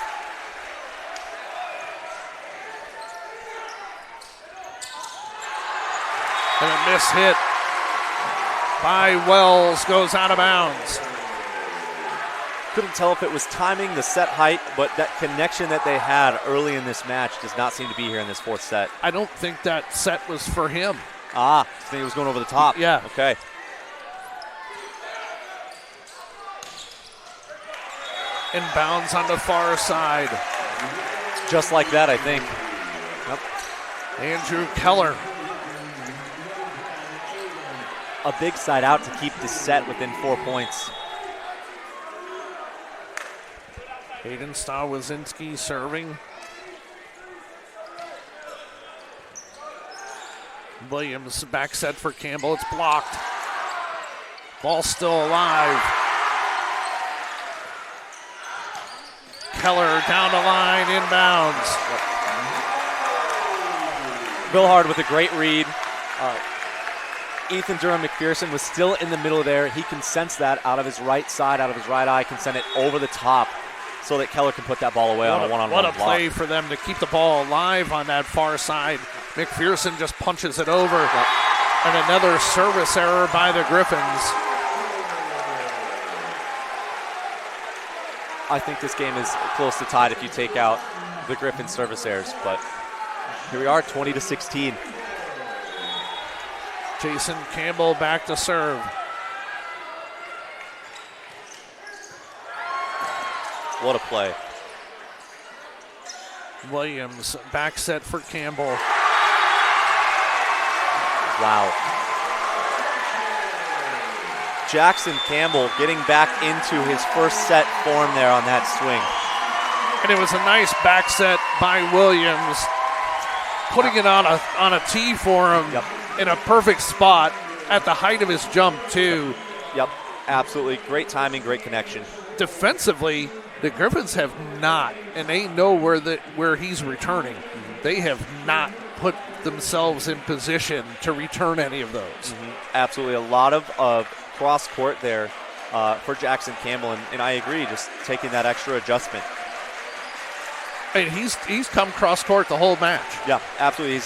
And a miss hit by Wells goes out of bounds. Couldn't tell if it was timing, the set height, but that connection that they had early in this match does not seem to be here in this 4th set. I don't think that set was for him. I think it was going over the top. Yeah. Okay. Inbounds on the far side. Just like that, I think. Yep. Andrew Keller. A big side out to keep the set within 4 points. Hayden Stawozinski serving. Williams back set for Campbell. It's blocked. Ball still alive. Keller down the line, inbounds. Vilhard with a great read. Ethan Durham McPherson was still in the middle there. He can sense that out of his right side, out of his right eye, can send it over the top so that Keller can put that ball away on a one-on-one block. What a play for them to keep the ball alive on that far side. McPherson just punches it over. Yep. And another service error by the Griffins. I think this game is close to tied if you take out the Griffins service errors, but here we are, 20-16. Jason Campbell back to serve. What a play. Williams back set for Campbell. Wow. Jackson Campbell getting back into his first set form there on that swing. And it was a nice back set by Williams, putting it on a tee for him. Yep. In a perfect spot at the height of his jump, too. Yep. Absolutely. Great timing, great connection. Defensively, the Griffins have not, and they know where he's returning. They have not put themselves in position to return any of those. Absolutely. A lot of cross court there for Jackson Campbell, and I agree, just taking that extra adjustment. And he's come cross court the whole match. Yeah, absolutely.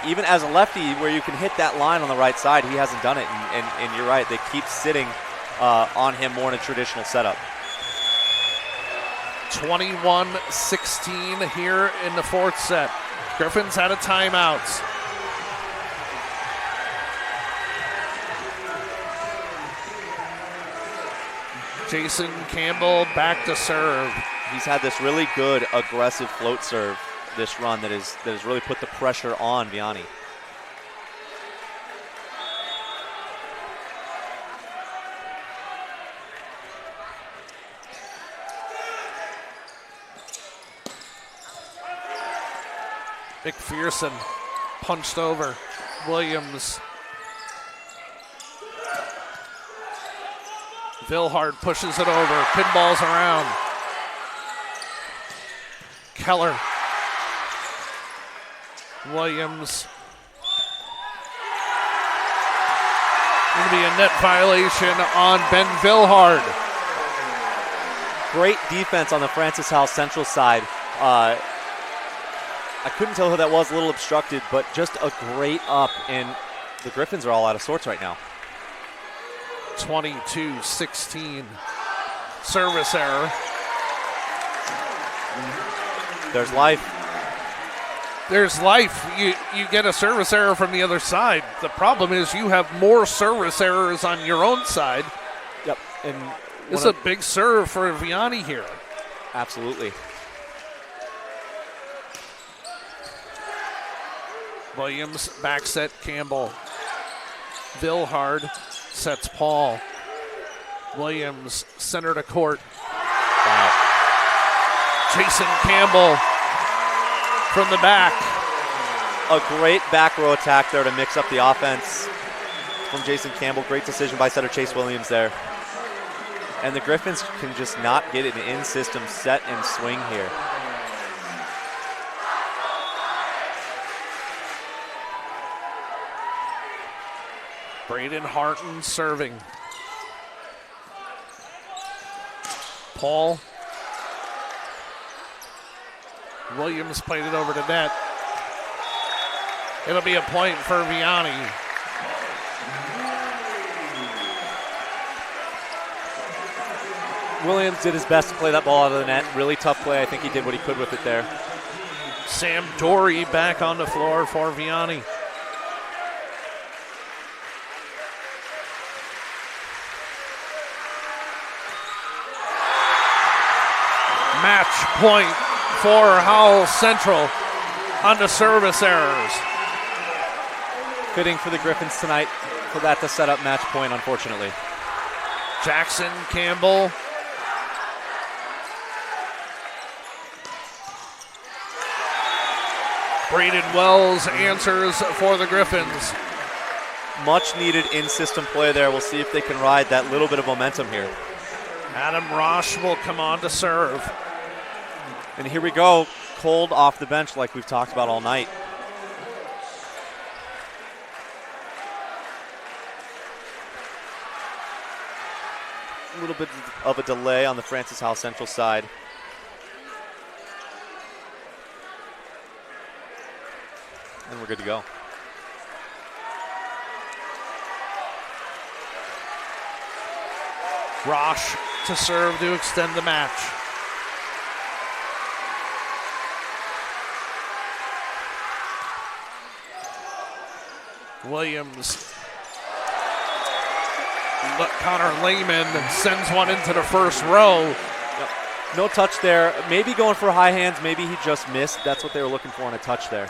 Even as a lefty where you can hit that line on the right side, he hasn't done it. And you're right, they keep sitting on him more in a traditional setup. 21-16 here in the fourth set. Griffins out of timeouts. Jason Campbell back to serve. He's had this really good aggressive float serve this run that has really put the pressure on Vianney. McPherson punched over. Williams. Vilhard pushes it over. Pinballs around. Keller. Williams. Going to be a net violation on Ben Vilhard. Great defense on the Francis Howell Central side. I couldn't tell who that was, a little obstructed, but just a great up, and the Griffins are all out of sorts right now. 22-16. Service error. There's life. There's life. You get a service error from the other side. The problem is you have more service errors on your own side. Yep. And this is a big serve for Vianney here. Absolutely. Williams back set Campbell. Vilhard sets Paul. Williams center to court. Wow. Jason Campbell from the back. A great back row attack there to mix up the offense from Jason Campbell. Great decision by setter Chase Williams there. And the Griffins can just not get an in-system set and swing here. Braden Harton serving. Paul. Williams played it over to net. It'll be a point for Vianney. Williams did his best to play that ball out of the net. Really tough play. I think he did what he could with it there. Sam Dory back on the floor for Vianney. Match point for Howell Central on the service errors. Fitting for the Griffins tonight for that to set up match point, unfortunately. Jackson Campbell. Braden Wells answers for the Griffins. Much needed in-system play there. We'll see if they can ride that little bit of momentum here. Adam Rosh will come on to serve. And here we go, cold off the bench like we've talked about all night. A little bit of a delay on the Francis Howell Central side. And we're good to go. Rosh to serve to extend the match. Williams. Connor Lehman sends one into the first row. Yep. No touch there. Maybe going for high hands. Maybe he just missed. That's what they were looking for on a touch there.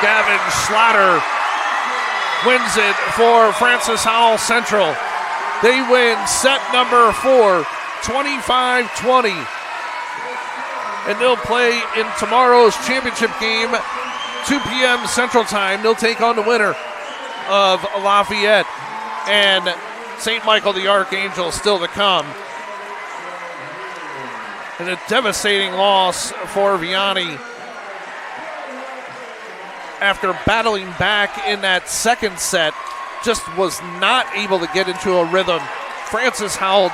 Gavin Schlatter wins it for Francis Howell Central. They win set number 4, 25-20. And they'll play in tomorrow's championship game, 2 p.m. Central Time. They'll take on the winner of Lafayette and St. Michael the Archangel still to come. And a devastating loss for Vianney after battling back in that second set. Just was not able to get into a rhythm. Francis Howell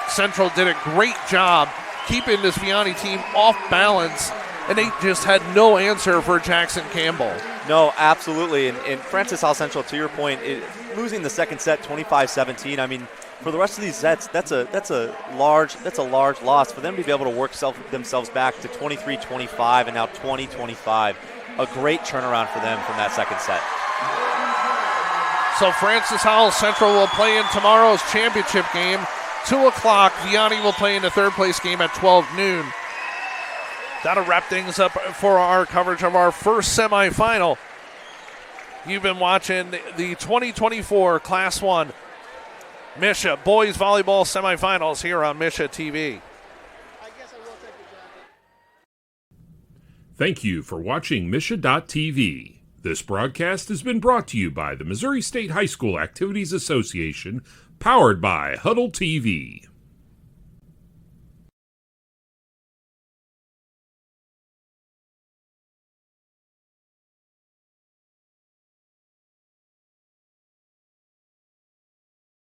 Central did a great job keeping this Vianney team off balance, and they just had no answer for Jackson Campbell. No, absolutely. And Francis Howell Central, to your point, losing the second set 25-17. I mean, for the rest of these sets, that's a large loss for them to be able to work themselves back to 23-25 and now 20-25. A great turnaround for them from that second set. So Francis Howell Central will play in tomorrow's championship game. 2 o'clock, Vianney will play in the third place game at 12 noon. That'll wrap things up for our coverage of our first semifinal. You've been watching the 2024 Class 1 Misha Boys Volleyball Semifinals here on Misha TV. Thank you for watching Misha.tv. This broadcast has been brought to you by the Missouri State High School Activities Association, powered by Huddle TV.